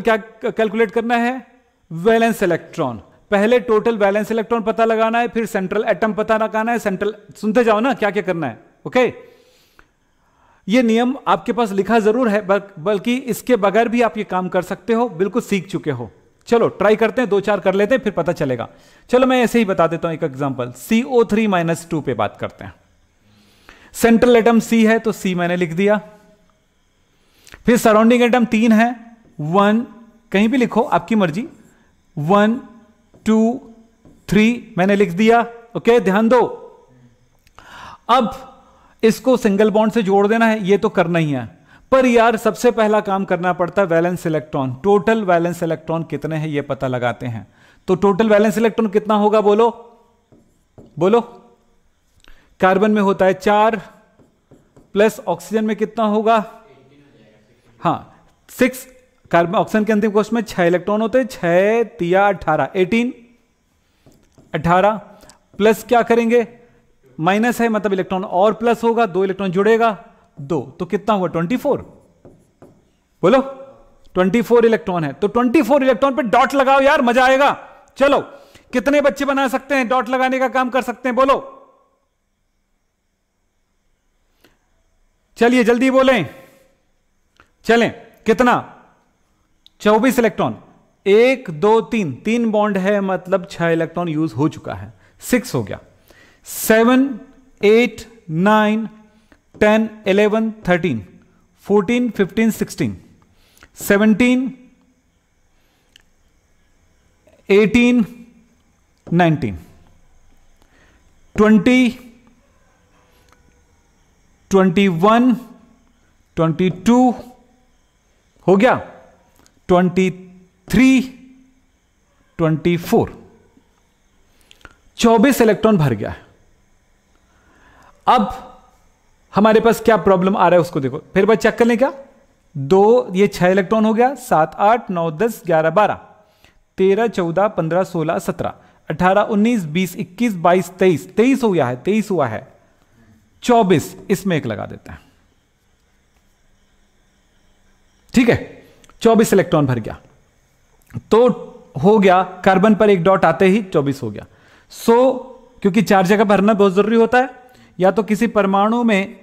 क्या कैलकुलेट करना है, वैलेंस इलेक्ट्रॉन। पहले टोटल वैलेंस इलेक्ट्रॉन पता लगाना है, फिर सेंट्रल एटम पता लगाना है, सेंट्रल, सुनते जाओ ना क्या क्या करना है, ओके। ये नियम आपके पास लिखा जरूर है, बल्कि इसके बगैर भी आप ये काम कर सकते हो, बिल्कुल सीख चुके हो। चलो ट्राई करते हैं, 2-4 कर लेते हैं, फिर पता चलेगा। चलो मैं ऐसे ही बता देता हूं एक एग्जांपल, CO3-2 पे बात करते हैं। सेंट्रल एटम C है तो C मैंने लिख दिया, फिर सराउंडिंग एटम 3 है, 1 कहीं भी लिखो आपकी मर्जी, 1 2 3 मैंने लिख दिया, ओके, ध्यान दो। अब इसको सिंगल बॉन्ड से जोड़ देना है, ये तो करना ही है, पर यार सबसे पहला काम करना पड़ता है valence electron. Total valence electron कितने हैं ये पता लगाते हैं। तो टोटल वैलेंस इलेक्ट्रॉन कितना होगा, बोलो बोलो। कार्बन में होता है 4, प्लस ऑक्सीजन में कितना होगा, हाँ 6। कार्बन ऑक्सीजन के अंतिम कोश में 6 इलेक्ट्रॉन होते हैं, 6 तिया 18, 18 प्लस क्या करेंगे, माइनस है मतलब इलेक्ट्रॉन और प्लस होगा, 2 इलेक्ट्रॉन जुड़ेगा, 2, तो कितना हुआ 24, बोलो 24 इलेक्ट्रॉन है। तो 24 इलेक्ट्रॉन पे डॉट लगाओ यार, मजा आएगा। चलो कितने बच्चे बना सकते हैं, डॉट लगाने का काम कर सकते हैं, बोलो चलिए जल्दी बोलें, चलें, कितना 24 इलेक्ट्रॉन, 1 2 3, 3 बॉन्ड है मतलब 6 इलेक्ट्रॉन यूज हो चुका है, 6 हो गया, 7 8 9 10 11 13 14 15 16 17 18 19 20 21 22 हो गया, 23, 24, 24 इलेक्ट्रॉन भर गया है। अब हमारे पास क्या प्रॉब्लम आ रहा है उसको देखो, फिर बस चेक कर लें क्या। 2 ये 6 इलेक्ट्रॉन हो गया, 7 8 9 10 11 12 13 14 15 16 17 18 19 20 21 22 23 23 हो गया है, 23 हुआ है। 24 इसमें एक लगा देते हैं, ठीक है। 24 इलेक्ट्रॉन भर गया तो हो गया, कार्बन पर एक डॉट आते ही 24 हो गया। क्योंकि 4 जगह भरना बहुत जरूरी होता है, या तो किसी परमाणु में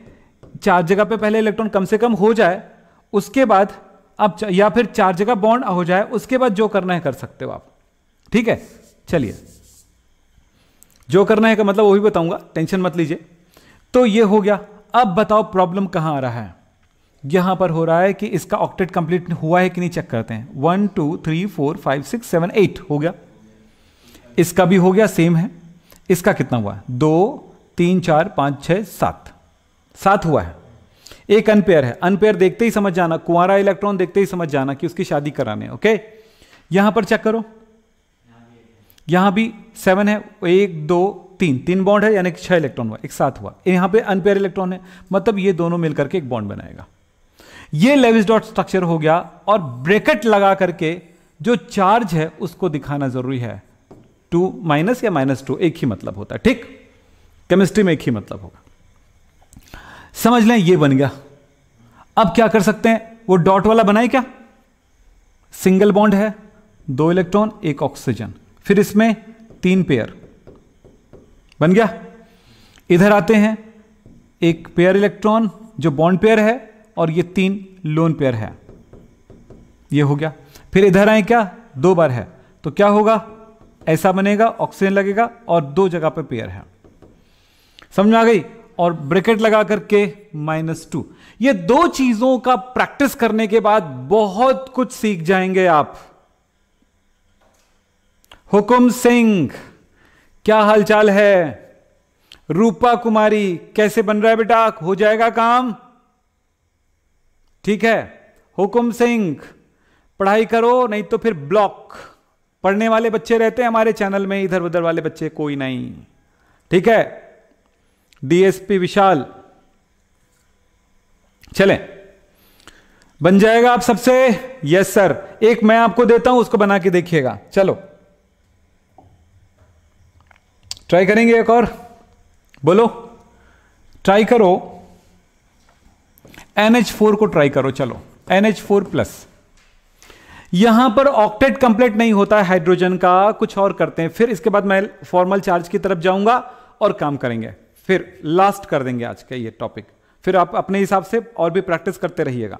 4 जगह पे पहले इलेक्ट्रॉन कम से कम हो जाए, उसके बाद अब, या फिर 4 जगह बॉन्ड हो जाए, उसके बाद जो करना है कर सकते हो आप, ठीक है। चलिए, जो करना है का मतलब वही बताऊंगा, टेंशन मत लीजिए। तो ये हो गया। अब बताओ प्रॉब्लम कहां आ रहा है। यहां पर हो रहा है कि इसका ऑक्टेट कंप्लीट हुआ है कि नहीं, चेक करते हैं। 1 2 3 4 5 6 7 8 हो गया, इसका भी हो गया, सेम है। इसका कितना हुआ? 2 3 4 5 6 7 7 हुआ है। एक अनपेयर है, अनपेयर देखते ही समझ जाना, कुंवारा इलेक्ट्रॉन देखते ही समझ जाना कि उसकी शादी कराने, ओके। यहां पर चेक करो, यहां भी 7 है, 1 2 3 बॉन्ड है, यानी कि 6 इलेक्ट्रॉन हुआ, एक साथ हुआ। यहां पे अनपेयर इलेक्ट्रॉन है, मतलब ये दोनों मिलकर के एक बॉन्ड बनाएगा। ये लेविस डॉट स्ट्रक्चर हो गया। और ब्रैकेट लगा करके जो चार्ज है उसको दिखाना जरूरी है। 2 माइनस या -2 एक ही मतलब होता है, ठीक। केमिस्ट्री में एक ही मतलब होगा, समझ लें। ये बन गया। अब क्या कर सकते हैं, वो डॉट वाला बनाए क्या, सिंगल बॉन्ड है, 2 इलेक्ट्रॉन 1 ऑक्सीजन, फिर इसमें 3 पेयर बन गया। इधर आते हैं, एक पेयर इलेक्ट्रॉन जो बॉन्ड पेयर है, और ये 3 लोन पेयर है, ये हो गया। फिर इधर आए क्या, 2 बार है, तो क्या होगा, ऐसा बनेगा, ऑक्सीजन लगेगा और 2 जगह पे पेयर है, समझ में आ गई। और ब्रैकेट लगा करके -2। ये 2 चीजों का प्रैक्टिस करने के बाद बहुत कुछ सीख जाएंगे आप। हुकुम सिंह, क्या हालचाल है? रूपा कुमारी, कैसे बन रहा है बेटा, हो जाएगा काम, ठीक है। हुकुम सिंह, पढ़ाई करो, नहीं तो फिर ब्लॉक। पढ़ने वाले बच्चे रहते हैं हमारे चैनल में, इधर उधर वाले बच्चे कोई नहीं, ठीक है। डीएसपी विशाल, चलें, बन जाएगा आप सबसे? Yes sir. एक मैं आपको देता हूं, उसको बना के देखिएगा। चलो ट्राई करेंगे, एक और बोलो, ट्राई करो। NH4 को ट्राई करो, चलो NH4+। यहां पर ऑक्टेट कंप्लीट नहीं होता है हाइड्रोजन का, कुछ और करते हैं, फिर इसके बाद मैं फॉर्मल चार्ज की तरफ जाऊंगा और काम करेंगे, फिर लास्ट कर देंगे आज का ये टॉपिक। फिर आप अपने हिसाब से और भी प्रैक्टिस करते रहिएगा।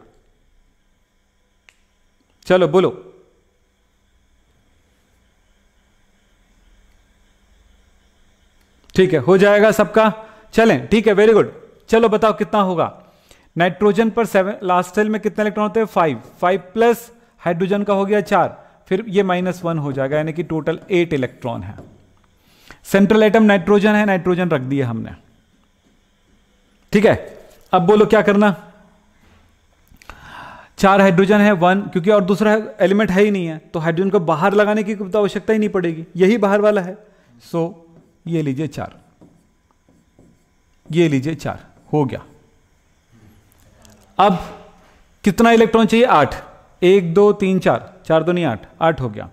चलो बोलो, ठीक है, हो जाएगा सबका। चलें, ठीक है, वेरी गुड। चलो बताओ कितना होगा। नाइट्रोजन पर 7, लास्ट सेल में कितने इलेक्ट्रॉन होते हैं? 5 प्लस हाइड्रोजन का हो गया 4, फिर ये -1 हो जाएगा, यानी कि टोटल 8 इलेक्ट्रॉन है। सेंट्रल एटम नाइट्रोजन है, नाइट्रोजन रख दिया हमने, ठीक है। अब बोलो क्या करना। 4 हाइड्रोजन है, 1, क्योंकि और दूसरा एलिमेंट है ही नहीं है, तो हाइड्रोजन को बाहर लगाने की तो आवश्यकता ही नहीं पड़ेगी, यही बाहर वाला है। सो ये लीजिए 4, ये लीजिए 4, हो गया। अब कितना इलेक्ट्रॉन चाहिए? 8। 1 2 3 4, 4 2 नहीं 8, 8 हो गया।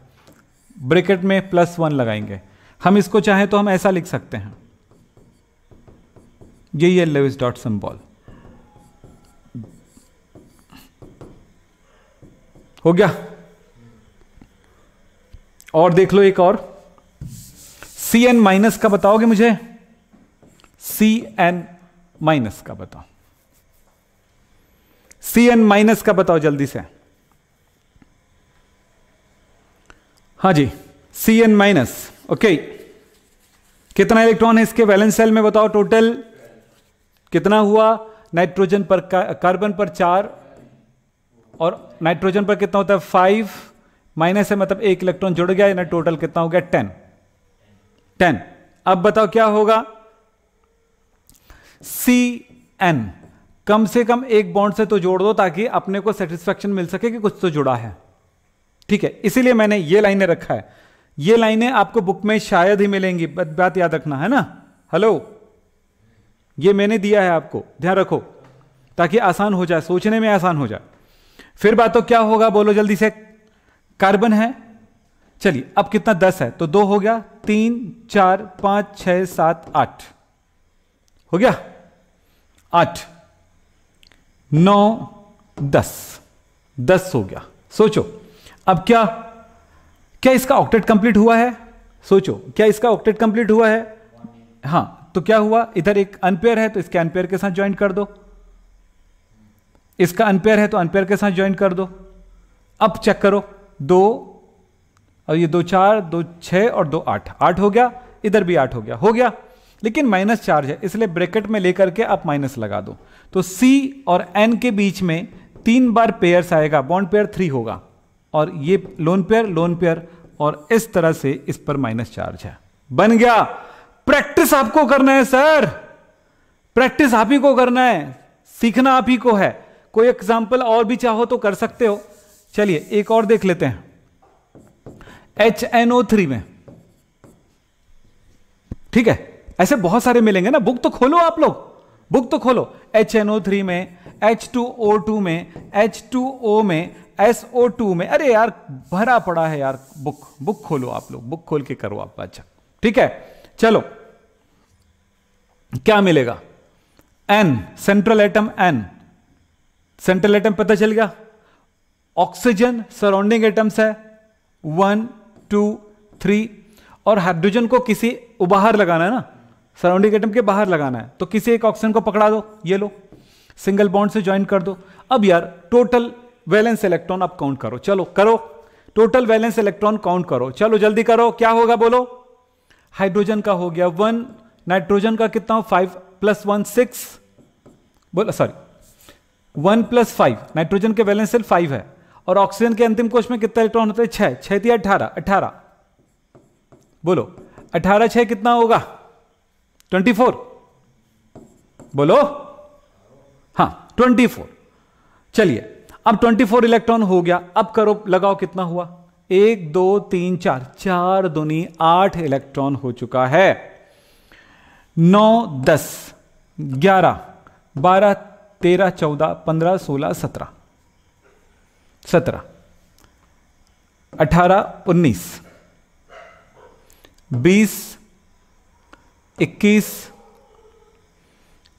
ब्रैकेट में +1 लगाएंगे। हम इसको चाहें तो हम ऐसा लिख सकते हैं, यही है लेविस डॉट सिंबल, हो गया। और देख लो एक और, Cn- का बताओगे मुझे? Cn- का बताओ, Cn- का बताओ जल्दी से। हाँ जी, Cn-, ओके। कितना इलेक्ट्रॉन है इसके वैलेंस सेल में बताओ, टोटल कितना हुआ? नाइट्रोजन पर, कार्बन पर 4, और नाइट्रोजन पर कितना होता है? 5, माइनस है मतलब 1 इलेक्ट्रॉन जुड़ गया, यानी टोटल कितना हो गया? 10। अब बताओ क्या होगा? Cn, कम से कम एक बॉन्ड से तो जोड़ दो, ताकि अपने को सेटिस्फेक्शन मिल सके कि कुछ तो जुड़ा है, ठीक है, इसीलिए मैंने ये लाइनें रखा है। ये लाइनें आपको बुक में शायद ही मिलेंगी, बात याद रखना है ना। हेलो, ये मैंने दिया है आपको, ध्यान रखो ताकि आसान हो जाए, सोचने में आसान हो जाए। फिर बात तो क्या होगा बोलो जल्दी से। कार्बन है, चलिए अब कितना 10 है तो 2 हो गया, 3 4 5 6 7 8 हो गया, 8 9 10 हो गया। सोचो अब क्या इसका ऑक्टेट कंप्लीट हुआ है? सोचो क्या इसका ऑक्टेट कंप्लीट हुआ है? हां, तो क्या हुआ, इधर एक अनपेयर है तो इसके अनपेयर के साथ ज्वाइन कर दो, इसका अनपेयर है तो अनपेयर के साथ ज्वाइन कर दो। अब चेक करो, 2 और ये 2 4 2 6 और 2 8 हो गया, इधर भी 8 हो गया। लेकिन माइनस चार्ज है इसलिए ब्रैकेट में लेकर के आप माइनस लगा दो। तो C और N के बीच में 3 बार पेयर्स आएगा, बॉन्ड पेयर 3 होगा, और ये लोन पेयर और इस तरह से इस पर माइनस चार्ज है। बन गया। प्रैक्टिस आपको करना है सर, प्रैक्टिस आप ही को करना है, सीखना आप ही को है। कोई एग्जाम्पल और भी चाहो तो कर सकते हो। चलिए एक और देख लेते हैं। HNO3 में, ठीक है, ऐसे बहुत सारे मिलेंगे ना, बुक तो खोलो आप लोग, बुक तो खोलो। HNO3 में, H2O2 में, H2O में, SO2 में, अरे यार भरा पड़ा है यार, बुक खोलो आप लोग, बुक खोल के करो आप। अच्छा ठीक है, चलो क्या मिलेगा? N, central atom N, central atom पता चल गया। ऑक्सीजन सराउंडिंग एटम्स है 1 2 3, और हाइड्रोजन को किसी बाहर लगाना है ना, सराउंडिंग एटम के बाहर लगाना है, तो किसी एक ऑक्सीजन को पकड़ा दो, ये लो, सिंगल बॉन्ड से ज्वाइन कर दो। अब यार टोटल वैलेंस इलेक्ट्रॉन आप काउंट करो, चलो करो, टोटल वैलेंस इलेक्ट्रॉन काउंट करो, चलो जल्दी करो। क्या होगा बोलो? हाइड्रोजन का हो गया 1, नाइट्रोजन का कितना? 5 + 1 6, बोलो सॉरी 1 + 5, नाइट्रोजन के वैलेंस सेल 5 है, और ऑक्सीजन के अंतिम कोश में कितना इलेक्ट्रॉन होता है? 6 6 18 बोलो 18 6 कितना होगा? 24 बोलो, हां 24। चलिए अब 24 इलेक्ट्रॉन हो गया, अब करो लगाओ कितना हुआ? 1 2 3 4, 4 दूनी 8 इलेक्ट्रॉन हो चुका है। 9 10 11 12 13 14 15 16 17 17 18 19 20 21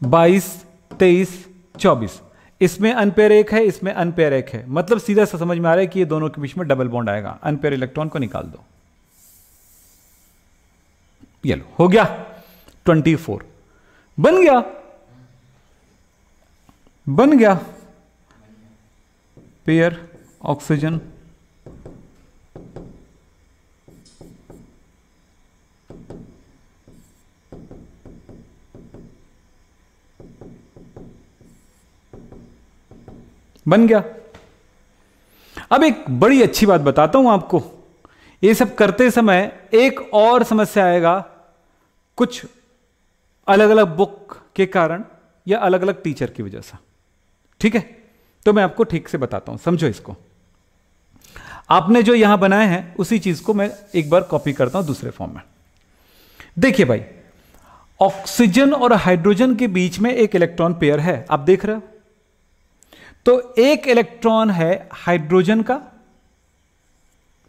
22 23 24, इसमें अनपेयर 1 है, इसमें अनपेयर 1 है, मतलब सीधा सा समझ में आ रहा है कि ये दोनों के बीच में डबल बॉन्ड आएगा। अनपेयर इलेक्ट्रॉन को निकाल दो, ये लो हो गया 24। बन गया पेयर ऑक्सीजन, बन गया। अब एक बड़ी अच्छी बात बताता हूं आपको, ये सब करते समय एक और समस्या आएगा, कुछ अलग अलग बुक के कारण या अलग अलग टीचर की वजह से, ठीक है? तो मैं आपको ठीक से बताता हूं, समझो इसको। आपने जो यहां बनाया है उसी चीज को मैं एक बार कॉपी करता हूं दूसरे फॉर्म में। देखिए भाई, ऑक्सीजन और हाइड्रोजन के बीच में एक इलेक्ट्रॉन पेयर है, आप देख रहे हो? तो एक इलेक्ट्रॉन है हाइड्रोजन का,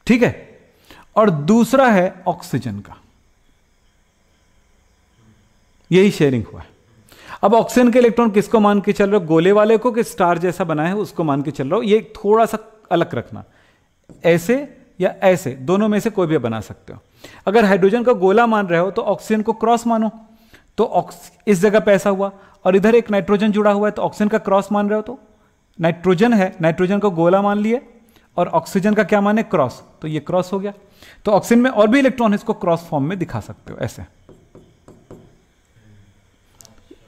ठीक है, और दूसरा है ऑक्सीजन का, यही शेयरिंग हुआ है। अब ऑक्सीजन के इलेक्ट्रॉन किसको मान के चल रहे हो? गोले वाले को, कि स्टार जैसा बना है उसको मान के चल रहा हो? ये थोड़ा सा अलग रखना, ऐसे या ऐसे, दोनों में से कोई भी बना सकते हो। अगर हाइड्रोजन का गोला मान रहे हो तो ऑक्सीजन को क्रॉस मानो, तो इस जगह पे ऐसा हुआ, और इधर एक नाइट्रोजन जुड़ा हुआ है तो ऑक्सीजन का क्रॉस मान रहे हो, तो नाइट्रोजन है, नाइट्रोजन को गोला मान लिए, और ऑक्सीजन का क्या माने? क्रॉस, तो ये क्रॉस हो गया। तो ऑक्सीजन में और भी इलेक्ट्रॉन है, इसको क्रॉस फॉर्म में दिखा सकते हो ऐसे।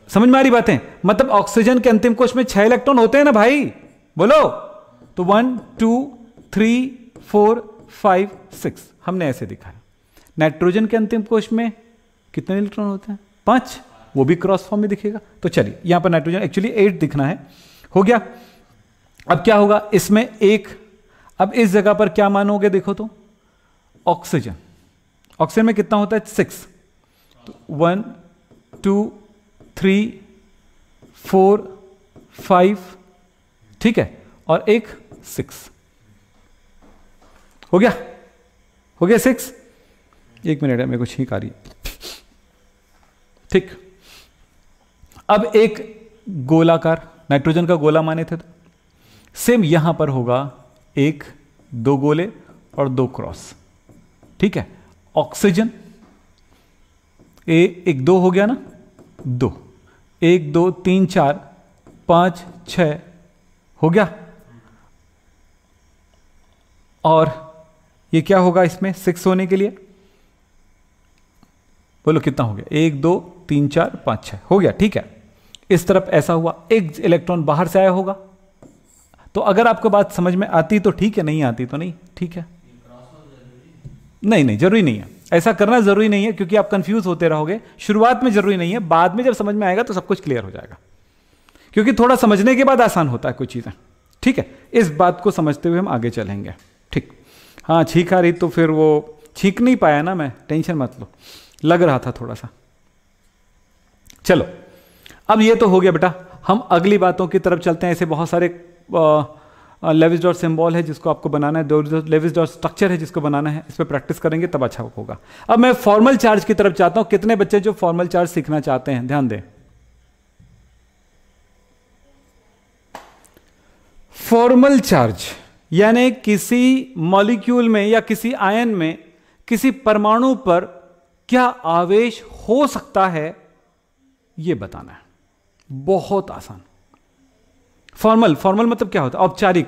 समझ में आ रही बातें? मतलब ऑक्सीजन के अंतिम कोश में 6 इलेक्ट्रॉन होते हैं ना भाई, बोलो, तो 1 2 3 4 5 6 हमने ऐसे दिखाया। नाइट्रोजन के अंतिम कोश में कितने इलेक्ट्रॉन होते हैं? 5, वो भी क्रॉस फॉर्म में दिखेगा। तो चलिए यहां पर नाइट्रोजन एक्चुअली 8 दिखना है, हो गया। अब क्या होगा? इसमें एक अब इस जगह पर क्या मानोगे, देखो तो ऑक्सीजन, ऑक्सीजन में कितना होता है 6, तो 1 2 3 4 5, ठीक है, और एक 6 हो गया, हो गया 6। एक मिनट है, मेरे को छींक आ रही है, ठीक। अब एक गोलाकार नाइट्रोजन का गोला माने थे, तो सेम यहां पर होगा 1 2 गोले और 2 क्रॉस, ठीक है। ऑक्सीजन एक 2 हो गया ना, 2 1 2 3 4 5 6 हो गया, और ये क्या होगा इसमें 6 होने के लिए, बोलो कितना हो गया, 1 2 3 4 5 6 हो गया, ठीक है। इस तरफ ऐसा हुआ, एक इलेक्ट्रॉन बाहर से आया होगा, तो अगर आपको बात समझ में आती तो ठीक है, नहीं आती तो नहीं, ठीक है। नहीं नहीं जरूरी नहीं है, ऐसा करना जरूरी नहीं है, क्योंकि आप कंफ्यूज होते रहोगे। शुरुआत में जरूरी नहीं है, बाद में जब समझ में आएगा तो सब कुछ क्लियर हो जाएगा, क्योंकि थोड़ा समझने के बाद आसान होता है कोई चीजें, ठीक है। इस बात को समझते हुए हम आगे चलेंगे, ठीक। हाँ छींक आ रही, तो फिर वो छींक नहीं पाया ना मैं, टेंशन मत लो, लग रहा था थोड़ा सा। चलो अब ये तो हो गया बेटा, हम अगली बातों की तरफ चलते हैं। ऐसे बहुत सारे लेविस डॉट सिंबल है जिसको आपको बनाना है, लेविस डॉट स्ट्रक्चर है जिसको बनाना है, इस पर प्रैक्टिस करेंगे तब अच्छा होगा। अब मैं फॉर्मल चार्ज की तरफ चाहता हूं, कितने बच्चे जो फॉर्मल चार्ज सीखना चाहते हैं, ध्यान दें। फॉर्मल चार्ज यानी किसी मॉलिक्यूल में या किसी आयन में किसी परमाणु पर क्या आवेश हो सकता है, यह बताना है। बहुत आसान। फॉर्मल, फॉर्मल मतलब क्या होता है, औपचारिक,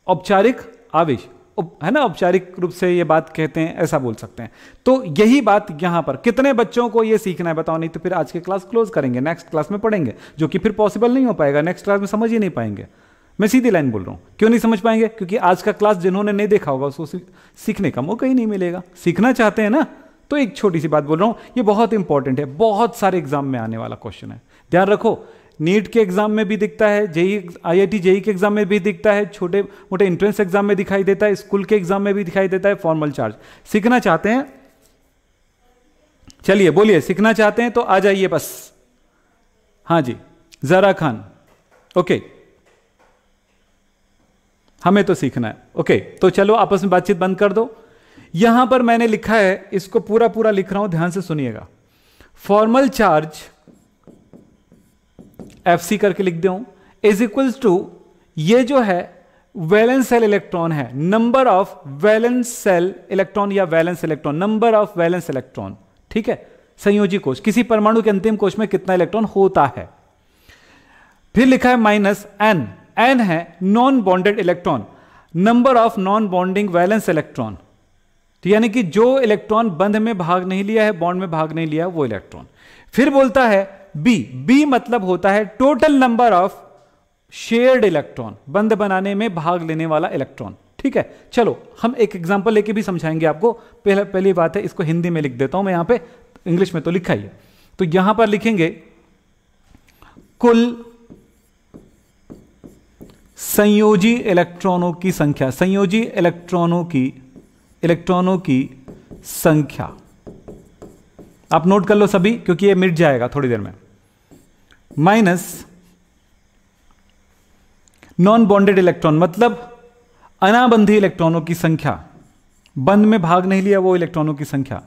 औपचारिक आवेश है ना, औपचारिक रूप से ये बात कहते हैं, ऐसा बोल सकते हैं। तो यही बात यहां पर कितने बच्चों को ये सीखना है बताओ, नहीं तो फिर आज की क्लास क्लोज करेंगे, नेक्स्ट क्लास में पढ़ेंगे, जो कि फिर पॉसिबल नहीं हो पाएगा, नेक्स्ट क्लास में समझ ही नहीं पाएंगे। मैं सीधी लाइन बोल रहा हूं, क्यों नहीं समझ पाएंगे, क्योंकि आज का क्लास जिन्होंने नहीं देखा होगा उसको सीखने का मौका ही नहीं मिलेगा। सीखना चाहते हैं ना, तो एक छोटी सी बात बोल रहा हूं, ये बहुत इंपॉर्टेंट है, बहुत सारे एग्जाम में आने वाला क्वेश्चन है, ध्यान रखो। नीट के एग्जाम में भी दिखता है, जेई IIT जेई के एग्जाम में भी दिखता है, छोटे मोटे एंट्रेंस एग्जाम में दिखाई देता है, स्कूल के एग्जाम में भी दिखाई देता है। फॉर्मल चार्ज सीखना चाहते हैं, चलिए बोलिए, सीखना चाहते हैं तो आ जाइए बस। हाँ जी जरा खान, ओके, हमें तो सीखना है, ओके। तो चलो आपस में बातचीत बंद कर दो। यहां पर मैंने लिखा है, इसको पूरा पूरा लिख रहा हूं, ध्यान से सुनिएगा। फॉर्मल चार्ज FC करके लिख दूं, इज इक्वल्स टू, ये जो है वैलेंस सेल इलेक्ट्रॉन है, number of valence shell electron या valence electron, number of valence electron, ठीक है। संयोजी कोश, किसी परमाणु के अंतिम कोश में कितना इलेक्ट्रॉन होता है। फिर लिखा है माइनस n, n है non bonded electron, number of non bonding valence electron, तो यानी कि जो इलेक्ट्रॉन बंध में भाग नहीं लिया है, बॉन्ड में भाग नहीं लिया है, वो इलेक्ट्रॉन। फिर बोलता है बी मतलब होता है total number of shared electron, बंध बनाने में भाग लेने वाला इलेक्ट्रॉन, ठीक है। चलो हम एक एग्जांपल लेके भी समझाएंगे आपको। पहली बात है, इसको हिंदी में लिख देता हूं मैं, यहां पे इंग्लिश में तो लिखा ही है, तो यहां पर लिखेंगे कुल संयोजी इलेक्ट्रॉनों की संख्या, संयोजी इलेक्ट्रॉनों की संख्या। आप नोट कर लो सभी, क्योंकि ये मिट जाएगा थोड़ी देर में। माइनस नॉन बॉन्डेड इलेक्ट्रॉन मतलब अनाबंधी इलेक्ट्रॉनों की संख्या, बंध में भाग नहीं लिया वो इलेक्ट्रॉनों की संख्या।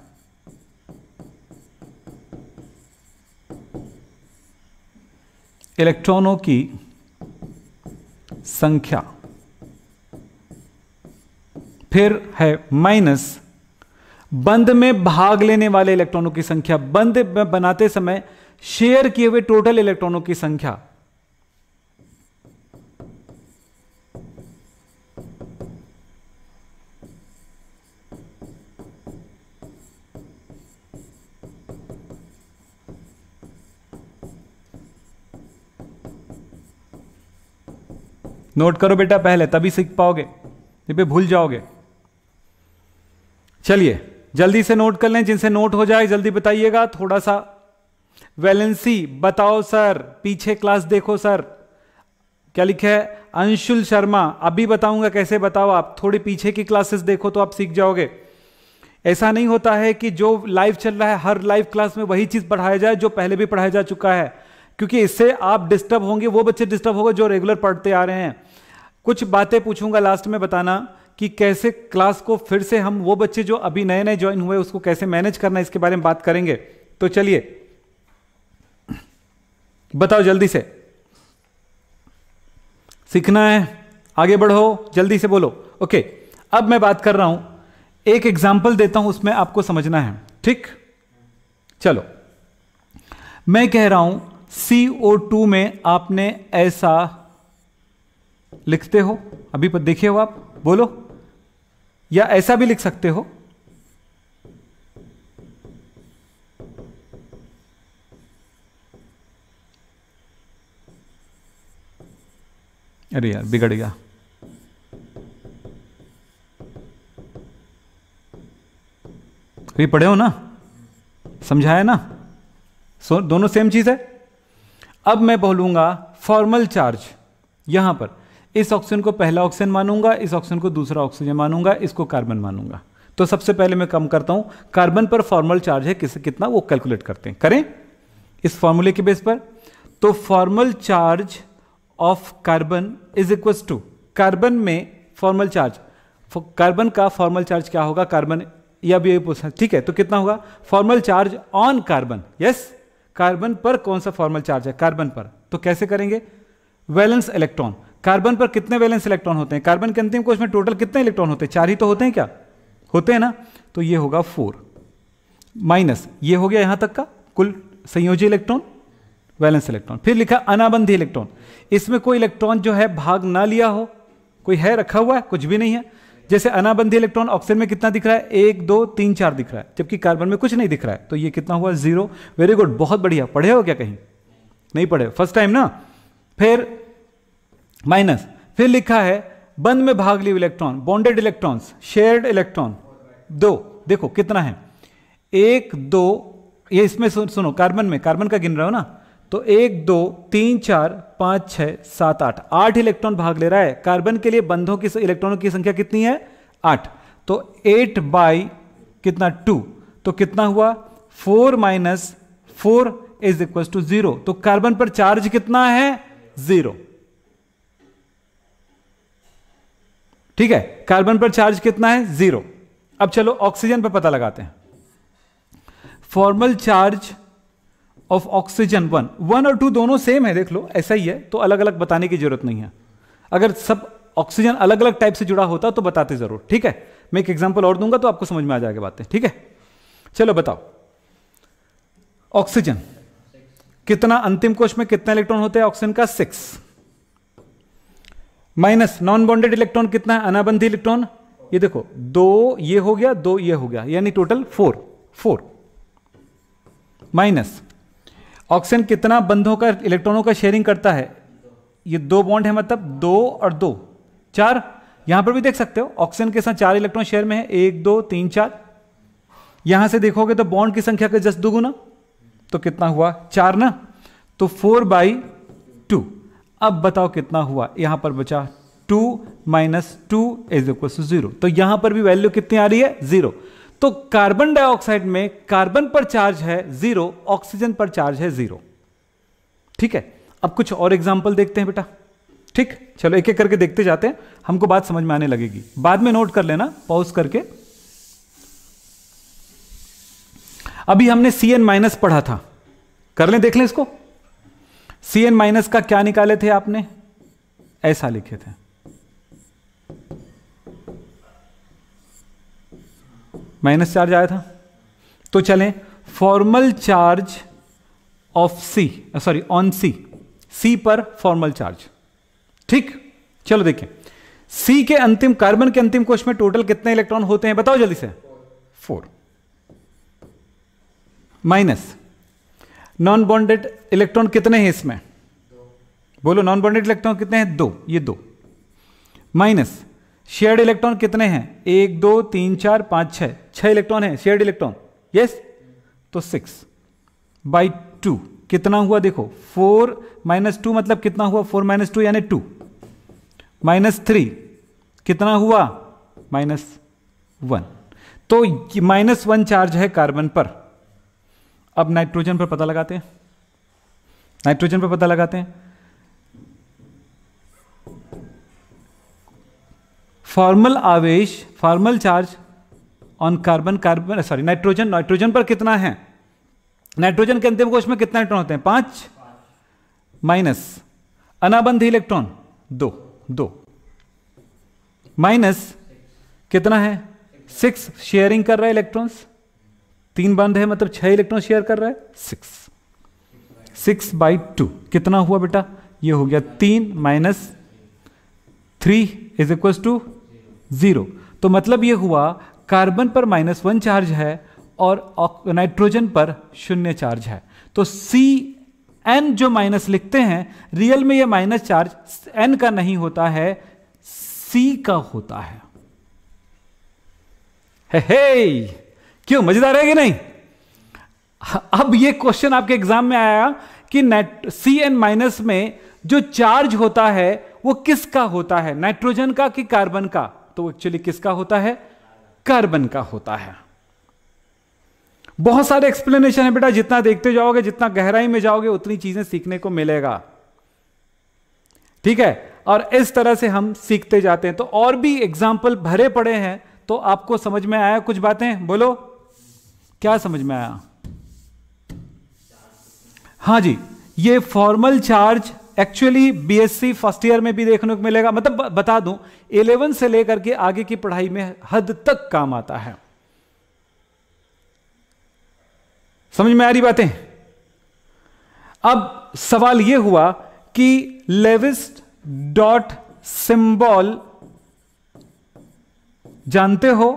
इलेक्ट्रॉनों की संख्या। फिर है माइनस बंध में भाग लेने वाले इलेक्ट्रॉनों की संख्या, बंध बनाते समय शेयर किए हुए टोटल इलेक्ट्रॉनों की संख्या। नोट करो बेटा पहले, तभी सीख पाओगे, ये पे भूल जाओगे। चलिए जल्दी से नोट कर लें, जिनसे नोट हो जाए जल्दी बताइएगा। थोड़ा सा वैलेंसी बताओ सर, पीछे क्लास देखो सर, क्या लिखा है? अंशुल शर्मा। अभी बताऊंगा कैसे, बताओ आप थोड़ी पीछे की क्लासेस देखो तो आप सीख जाओगे। ऐसा नहीं होता है कि जो लाइव चल रहा है हर लाइव क्लास में वही चीज पढ़ाया जाए जो पहले भी पढ़ाया जा चुका है, क्योंकि इससे आप डिस्टर्ब होंगे, वो बच्चे डिस्टर्ब होंगे जो रेगुलर पढ़ते आ रहे हैं। कुछ बातें पूछूंगा लास्ट में, बताना कि कैसे क्लास को फिर से हम, वो बच्चे जो अभी नए नए ज्वाइन हुए उसको कैसे मैनेज करना है, इसके बारे में बात करेंगे। तो चलिए बताओ जल्दी से, सीखना है, आगे बढ़ो, जल्दी से बोलो। ओके, अब मैं बात कर रहा हूं, एक एग्जाम्पल देता हूं, उसमें आपको समझना है, ठीक? चलो, मैं कह रहा हूं CO2 में आपने ऐसा लिखते हो, अभी पर देखे हो आप, बोलो, या ऐसा भी लिख सकते हो। अरे यार बिगड़ गया, अभी पढ़े हो ना, समझाया ना, दोनों सेम चीज है। अब मैं बोलूंगा फॉर्मल चार्ज, यहां पर इस ऑक्सीजन को पहला ऑक्सीजन मानूंगा, इस ऑक्सीजन को दूसरा ऑक्सीजन मानूंगा, इसको कार्बन मानूंगा। तो सबसे पहले मैं कम करता हूं, कार्बन पर फॉर्मल चार्ज है कितना, वो कैलकुलेट करते हैं, करें इस फॉर्मूले के बेस पर। तो formal charge of carbon is equal to, carbon में फॉर्मल चार्ज, कार्बन का फॉर्मल चार्ज क्या होगा, कार्बन, या भी पूछा, ठीक है? तो कितना होगा formal charge on carbon, yes, carbon पर कौन सा फॉर्मल चार्ज है, कार्बन पर। तो कैसे करेंगे, वैलेंस इलेक्ट्रॉन, कार्बन पर कितने वैलेंस इलेक्ट्रॉन होते हैं, कार्बन के अंतिम कोश में टोटल कितने इलेक्ट्रॉन होते हैं, 4 ही तो होते हैं, क्या होते हैं ना? तो ये होगा 4 माइनस, ये हो गया यहां तक का कुल संयोजी इलेक्ट्रॉन, वैलेंस इलेक्ट्रॉन। फिर लिखा अनाबंधी इलेक्ट्रॉन, इसमें कोई इलेक्ट्रॉन जो है भाग ना लिया हो, कोई है रखा हुआ है, कुछ भी नहीं है। जैसे अनाबंधी इलेक्ट्रॉन ऑक्सीजन में कितना दिख रहा है, 1 2 3 4 दिख रहा है, जबकि कार्बन में कुछ नहीं दिख रहा है, तो ये कितना हुआ 0। वेरी गुड, बहुत बढ़िया। पढ़े हो क्या कहीं? नहीं पढ़े, फर्स्ट टाइम ना। फिर माइनस, फिर लिखा है बंध में भाग लिए electron, bonded electrons, shared electron 2, देखो कितना है 1 2, ये इसमें सुनो, कार्बन में, कार्बन का गिन रहा हो ना, तो 1 2 3 4 5 6 7 8, 8 इलेक्ट्रॉन भाग ले रहा है। कार्बन के लिए बंधों की इलेक्ट्रॉनों की संख्या कितनी है, 8, तो 8 बाई कितना 2, तो कितना हुआ 4 माइनस 4 इज इक्वल टू 0। तो कार्बन पर चार्ज कितना है, 0, ठीक है? कार्बन पर चार्ज कितना है, 0। अब चलो ऑक्सीजन पर पता लगाते हैं। फॉर्मल चार्ज ऑफ ऑक्सीजन 1 और 2 दोनों सेम है, देख लो, ऐसा ही है, तो अलग अलग बताने की जरूरत नहीं है। अगर सब ऑक्सीजन अलग अलग टाइप से जुड़ा होता तो बताते जरूर, ठीक है? मैं एक एग्जांपल और दूंगा तो आपको समझ में आ जाएगा बातें, ठीक है? चलो बताओ, ऑक्सीजन कितना, अंतिम कोश में कितना इलेक्ट्रॉन होते हैं ऑक्सीजन का, 6, माइनस नॉन बॉन्डेड इलेक्ट्रॉन कितना है, अनाबंधी इलेक्ट्रॉन, ये देखो 2 ये हो गया, 2 ये हो गया, यानी टोटल 4 माइनस ऑक्सीजन कितना बंधों का, इलेक्ट्रॉनों का शेयरिंग करता है, ये 2 बॉन्ड है, मतलब 2 और 2 4, यहां पर भी देख सकते हो ऑक्सीजन के साथ 4 इलेक्ट्रॉन शेयर में है, 1 2 3 4, यहां से देखोगे तो बॉन्ड की संख्या का जस्ट दुगुना, तो कितना हुआ 4 ना, तो 4/2। अब बताओ कितना हुआ, यहां पर बचा 2 माइनस 2 इज इक्वल टू 0, तो यहां पर भी वैल्यू कितनी आ रही है, 0। तो कार्बन डाइऑक्साइड में कार्बन पर चार्ज है 0, ऑक्सीजन पर चार्ज है 0, ठीक है? अब कुछ और एग्जांपल देखते हैं बेटा, ठीक? चलो एक एक करके देखते जाते हैं, हमको बात समझ में आने लगेगी, बाद में नोट कर लेना पॉज करके। अभी हमने Cn- पढ़ा था, कर लें, देख लें इसको। Cn- का क्या निकाले थे आपने, ऐसा लिखे थे, माइनस चार्ज आया था। तो चलें, formal charge of C, sorry on C पर फॉर्मल चार्ज, ठीक? चलो देखें, सी के अंतिम, कार्बन के अंतिम कोश में टोटल कितने इलेक्ट्रॉन होते हैं, बताओ जल्दी से, 4, माइनस नॉन बॉन्डेड इलेक्ट्रॉन कितने हैं इसमें, बोलो, नॉन बॉन्डेड इलेक्ट्रॉन कितने हैं, 2, ये 2, माइनस शेयर्ड इलेक्ट्रॉन कितने हैं, 1 2 3 4 5 6 इलेक्ट्रॉन हैं शेयर्ड इलेक्ट्रॉन, यस, तो 6/2 कितना हुआ देखो, 4 - 2 मतलब कितना हुआ, 4 - 2 यानी 2, -3 कितना हुआ, -1। तो -1 चार्ज है कार्बन पर। अब नाइट्रोजन पर पता लगाते हैं, नाइट्रोजन पर पता लगाते हैं। फॉर्मल आवेश, formal charge on carbon sorry nitrogen पर कितना है, नाइट्रोजन के अंतिम कोश में कितना इलेक्ट्रॉन होते हैं, 5 माइनस अनाबंध इलेक्ट्रॉन 2 माइनस कितना है, 6 शेयरिंग कर रहा है इलेक्ट्रॉन्स, 3 बंद है मतलब 6 इलेक्ट्रॉन शेयर कर रहा है, 6/2 कितना हुआ बेटा, ये हो गया 3 - 3 = 0। तो मतलब ये हुआ कार्बन पर -1 चार्ज है और नाइट्रोजन पर 0 चार्ज है। तो Cn जो माइनस लिखते हैं, रियल में ये माइनस चार्ज N का नहीं होता है, C का होता है। हे क्यों, मजेदार है कि नहीं। अब ये क्वेश्चन आपके एग्जाम में आया कि Cn- में जो चार्ज होता है वो किसका होता है, नाइट्रोजन का कि कार्बन का, तो एक्चुअली किसका होता है, कार्बन का होता है। बहुत सारे एक्सप्लेनेशन है बेटा, जितना देखते जाओगे, जितना गहराई में जाओगे, उतनी चीजें सीखने को मिलेगा, ठीक है। और इस तरह से हम सीखते जाते हैं। तो और भी एग्जाम्पल भरे पड़े हैं। तो आपको समझ में आया कुछ बातें, बोलो क्या समझ में आया। हाँ जी, ये formal charge actually BSc first year में भी देखने को मिलेगा। मतलब बता दूं, 11 से लेकर के आगे की पढ़ाई में हद तक काम आता है। समझ में आ रही बातें। अब सवाल यह हुआ कि लेविस डॉट सिंबल जानते हो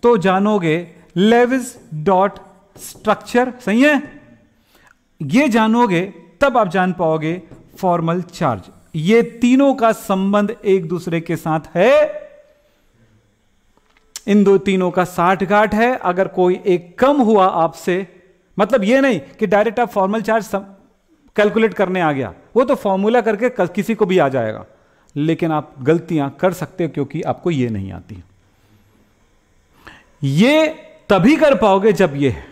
तो जानोगे लेविस डॉट स्ट्रक्चर, सही है, ये जानोगे तब आप जान पाओगे फॉर्मल चार्ज। ये तीनों का संबंध एक दूसरे के साथ है, इन दो तीनों का साठगांठ है। अगर कोई एक कम हुआ आपसे, मतलब ये नहीं कि डायरेक्ट आप फॉर्मल चार्ज कैलकुलेट करने आ गया, वो तो फॉर्मूला करके किसी को भी आ जाएगा, लेकिन आप गलतियां कर सकते हो क्योंकि आपको ये नहीं आती। ये तभी कर पाओगे जब ये है।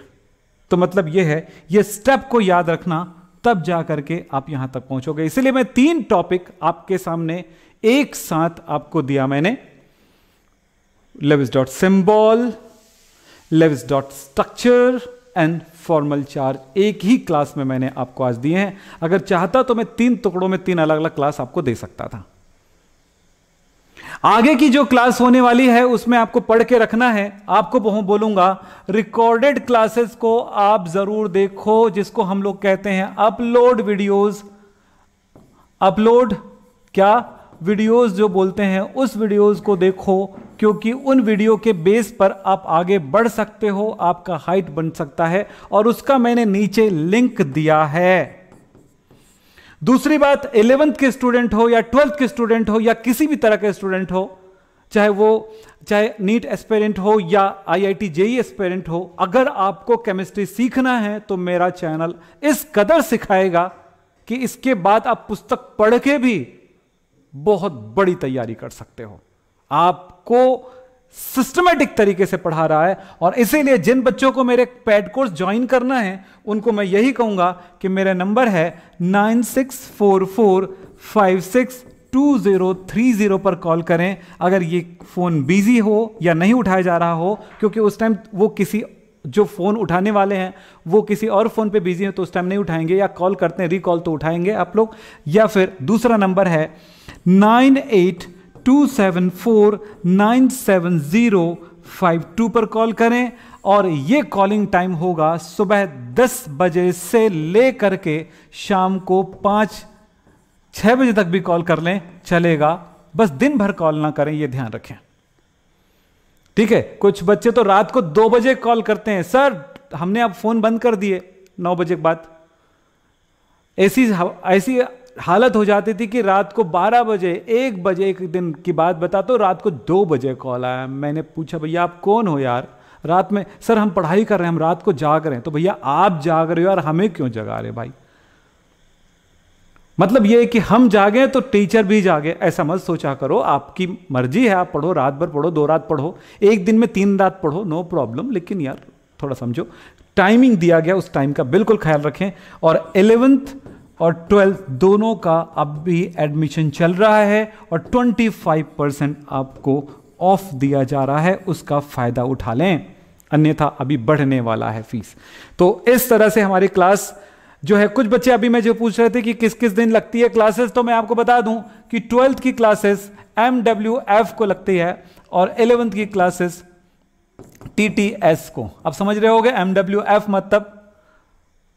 तो मतलब ये है, ये स्टेप को याद रखना, तब जा करके आप यहां तक पहुंचोगे। इसलिए मैं 3 टॉपिक आपके सामने एक साथ आपको दिया मैंने, Lewis dot symbol, Lewis dot structure and formal charge, एक ही क्लास में मैंने आपको आज दिए हैं। अगर चाहता तो मैं 3 टुकड़ों में 3 अलग अलग क्लास आपको दे सकता था। आगे की जो क्लास होने वाली है उसमें आपको पढ़ के रखना है। आपको बोलूंगा रिकॉर्डेड क्लासेस को आप जरूर देखो, जिसको हम लोग कहते हैं अपलोड वीडियोस। अपलोड क्या, वीडियोस जो बोलते हैं, उस वीडियोस को देखो, क्योंकि उन वीडियो के बेस पर आप आगे बढ़ सकते हो, आपका हाइट बन सकता है, और उसका मैंने नीचे लिंक दिया है। दूसरी बात, 11th के स्टूडेंट हो या 12th के स्टूडेंट हो या किसी भी तरह के स्टूडेंट हो, चाहे नीट एस्पिरेंट हो या IIT JEE एस्पिरेंट हो, अगर आपको केमिस्ट्री सीखना है तो मेरा चैनल इस कदर सिखाएगा कि इसके बाद आप पुस्तक पढ़ के भी बहुत बड़ी तैयारी कर सकते हो। आपको सिस्टमैटिक तरीके से पढ़ा रहा है। और इसीलिए जिन बच्चों को मेरे पेड कोर्स ज्वाइन करना है, उनको मैं यही कहूंगा कि मेरा नंबर है 9644562030 पर कॉल करें। अगर ये फोन बिजी हो या नहीं उठाया जा रहा हो, क्योंकि उस टाइम वो किसी जो फोन उठाने वाले हैं वो किसी और फोन पे बिजी है, तो उस टाइम नहीं उठाएंगे, या कॉल करते हैं रिकॉल तो उठाएंगे आप लोग। या फिर दूसरा नंबर है 9827497052 पर कॉल करें। और ये कॉलिंग टाइम होगा सुबह 10 बजे से लेकर के शाम को 5-6 बजे तक भी कॉल कर लें चलेगा, बस दिन भर कॉल ना करें, ये ध्यान रखें, ठीक है। कुछ बच्चे तो रात को 2 बजे कॉल करते हैं, सर हमने अब फोन बंद कर दिए 9 बजे के बाद। ऐसी हालत हो जाती थी कि रात को 12 बजे 1 बजे, एक दिन की बात बताता हूं, रात को 2 बजे कॉल आया। मैंने पूछा भैया आप कौन हो यार, रात में, सर हम पढ़ाई कर रहे हैं, हम रात को जाग रहे हैं। तो भैया आप जाग रहे हो यार, हमें क्यों जगा रहे भाई, मतलब ये है कि हम जागे तो टीचर भी जागे, ऐसा मत सोचा करो। आपकी मर्जी है, आप पढ़ो, रात भर पढ़ो, 2 रात पढ़ो, एक दिन में 3 रात पढ़ो, नो प्रॉब्लम, लेकिन यार थोड़ा समझो टाइमिंग दिया गया उस टाइम का बिल्कुल ख्याल रखें। और 11th और 12th दोनों का अब भी एडमिशन चल रहा है और 25% आपको ऑफ दिया जा रहा है, उसका फायदा उठा लें, अन्यथा अभी बढ़ने वाला है फीस। तो इस तरह से हमारी क्लास जो है, कुछ बच्चे अभी मैं जो पूछ रहे थे कि किस किस दिन लगती है क्लासेस, तो मैं आपको बता दूं कि 12th की क्लासेस MWF को लगती है और 11th की क्लासेस TTS को। अब समझ रहे होगे MWF मतलब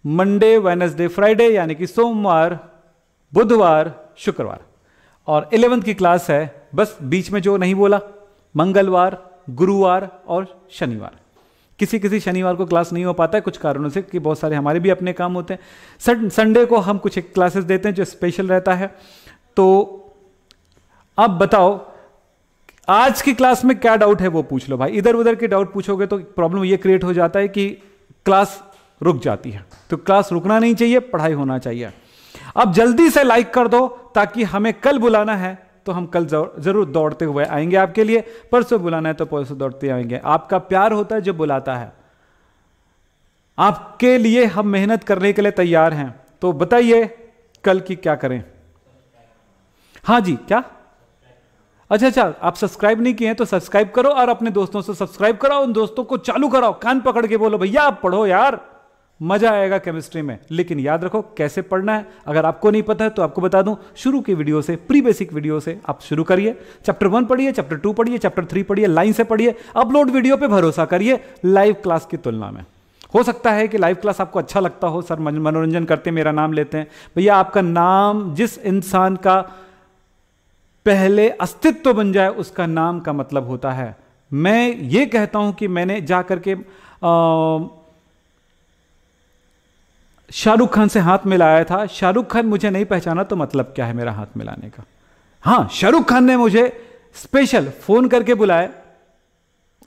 मंडे वेडनेसडे फ्राइडे, यानी कि सोमवार बुधवार शुक्रवार, और 11th की क्लास है बस बीच में जो नहीं बोला, मंगलवार गुरुवार और शनिवार। किसी किसी शनिवार को क्लास नहीं हो पाता है कुछ कारणों से, कि बहुत सारे हमारे भी अपने काम होते हैं। संडे को हम कुछ क्लासेस देते हैं जो स्पेशल रहता है। तो अब बताओ आज की क्लास में क्या डाउट है वो पूछ लो भाई। इधर उधर के डाउट पूछोगे तो प्रॉब्लम ये क्रिएट हो जाता है कि क्लास रुक जाती है। तो क्लास रुकना नहीं चाहिए, पढ़ाई होना चाहिए। अब जल्दी से लाइक कर दो ताकि हमें कल बुलाना है तो हम कल जरूर दौड़ते हुए आएंगे आपके लिए, परसों बुलाना है तो परसों दौड़ते आएंगे। आपका प्यार होता है जो बुलाता है, आपके लिए हम मेहनत करने के लिए तैयार हैं। तो बताइए कल की क्या करें? हाँ जी, क्या? अच्छा, आप सब्सक्राइब नहीं किए हैं तो सब्सक्राइब करो और अपने दोस्तों से सब्सक्राइब कराओ, उन दोस्तों को चालू कराओ, कान पकड़ के बोलो भैया आप पढ़ो यार, मजा आएगा केमिस्ट्री में। लेकिन याद रखो कैसे पढ़ना है, अगर आपको नहीं पता है तो आपको बता दूं, शुरू की वीडियो से, प्री बेसिक वीडियो से आप शुरू करिए। चैप्टर 1 पढ़िए, चैप्टर 2 पढ़िए, चैप्टर 3 पढ़िए, लाइन से पढ़िए। अपलोड वीडियो पे भरोसा करिए लाइव क्लास की तुलना में। हो सकता है कि लाइव क्लास आपको अच्छा लगता हो, सर मनोरंजन करते मेरा नाम लेते हैं। भैया आपका नाम जिस इंसान का पहले अस्तित्व बन जाए उसका नाम का मतलब होता है। मैं ये कहता हूं कि मैंने जाकर के शाहरुख खान से हाथ मिलाया था, शाहरुख खान मुझे नहीं पहचाना तो मतलब क्या है मेरा हाथ मिलाने का? हां, शाहरुख खान ने मुझे स्पेशल फोन करके बुलाया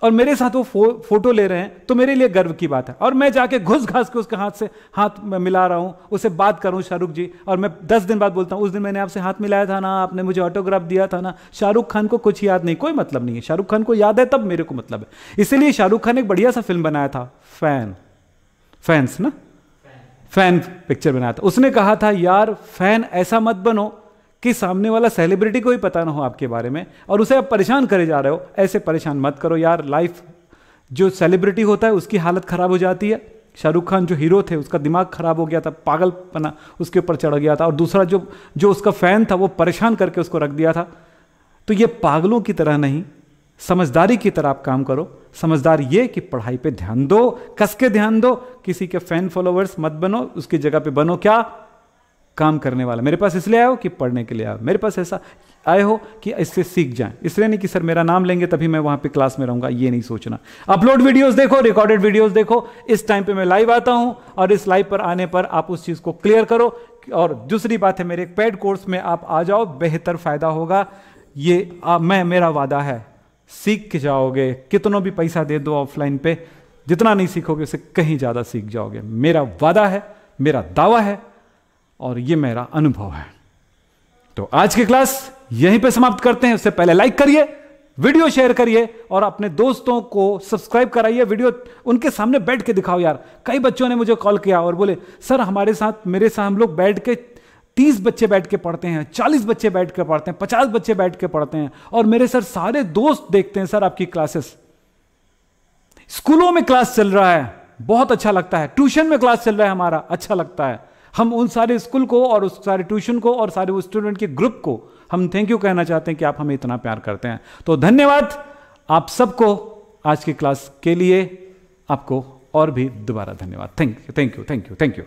और मेरे साथ वो फोटो ले रहे हैं तो मेरे लिए गर्व की बात है। और मैं जाके घुस घास के उसके हाथ से हाथ मिला रहा हूं, उससे बात करूं शाहरुख जी, और मैं 10 दिन बाद बोलता हूं उस दिन मैंने आपसे हाथ मिलाया था ना, आपने मुझे ऑटोग्राफ दिया था ना। शाहरुख खान को कुछ याद नहीं, कोई मतलब नहीं है। शाहरुख खान को याद है तब मेरे को मतलब है। इसीलिए शाहरुख खान एक बढ़िया सा फिल्म बनाया था, फैन पिक्चर बनाया था। उसने कहा था यार फैन ऐसा मत बनो कि सामने वाला सेलिब्रिटी को ही पता ना हो आपके बारे में और उसे आप परेशान करे जा रहे हो। ऐसे परेशान मत करो यार। लाइफ जो सेलिब्रिटी होता है उसकी हालत खराब हो जाती है। शाहरुख खान जो हीरो थे उसका दिमाग खराब हो गया था, पागलपना उसके ऊपर चढ़ गया था, और दूसरा जो उसका फैन था वो परेशान करके उसको रख दिया था। तो ये पागलों की तरह नहीं, समझदारी की तरह आप काम करो। समझदार ये कि पढ़ाई पे ध्यान दो, कस के ध्यान दो, किसी के फैन फॉलोवर्स मत बनो, उसकी जगह पे बनो क्या, काम करने वाला। मेरे पास इसलिए आए हो कि पढ़ने के लिए आए, मेरे पास ऐसा आए हो कि इससे सीख जाएं, इसलिए नहीं कि सर मेरा नाम लेंगे तभी मैं वहां पे क्लास में रहूंगा, ये नहीं सोचना। अपलोड वीडियोस देखो, रिकॉर्डेड वीडियोस देखो। इस टाइम पे मैं लाइव आता हूं और इस लाइव पर आने पर आप उस चीज को क्लियर करो। और दूसरी बात है, मेरे एक पेड कोर्स में आप आ जाओ, बेहतर फायदा होगा। ये मेरा वादा है, सीख के जाओगे। कितना भी पैसा दे दो ऑफलाइन पे, जितना नहीं सीखोगे उससे कहीं ज्यादा सीख जाओगे। मेरा वादा है, मेरा दावा है और ये मेरा अनुभव है। तो आज की क्लास यहीं पे समाप्त करते हैं। उससे पहले लाइक करिए, वीडियो शेयर करिए और अपने दोस्तों को सब्सक्राइब कराइए। वीडियो उनके सामने बैठ के दिखाओ यार। कई बच्चों ने मुझे कॉल किया और बोले सर हमारे साथ, मेरे साथ हम लोग बैठ के 30 बच्चे बैठ के पढ़ते हैं, 40 बच्चे बैठ के पढ़ते हैं, 50 बच्चे बैठ के पढ़ते हैं, और मेरे सर सारे दोस्त देखते हैं सर आपकी क्लासेस। स्कूलों में क्लास चल रहा है, बहुत अच्छा लगता है। ट्यूशन में क्लास चल रहा है हमारा, अच्छा लगता है। हम उन सारे स्कूल को और उस सारे ट्यूशन को और सारे स्टूडेंट के ग्रुप को हम थैंक यू कहना चाहते हैं कि आप हमें इतना प्यार करते हैं। तो धन्यवाद आप सबको आज की क्लास के लिए, आपको और भी दोबारा धन्यवाद। Thank you.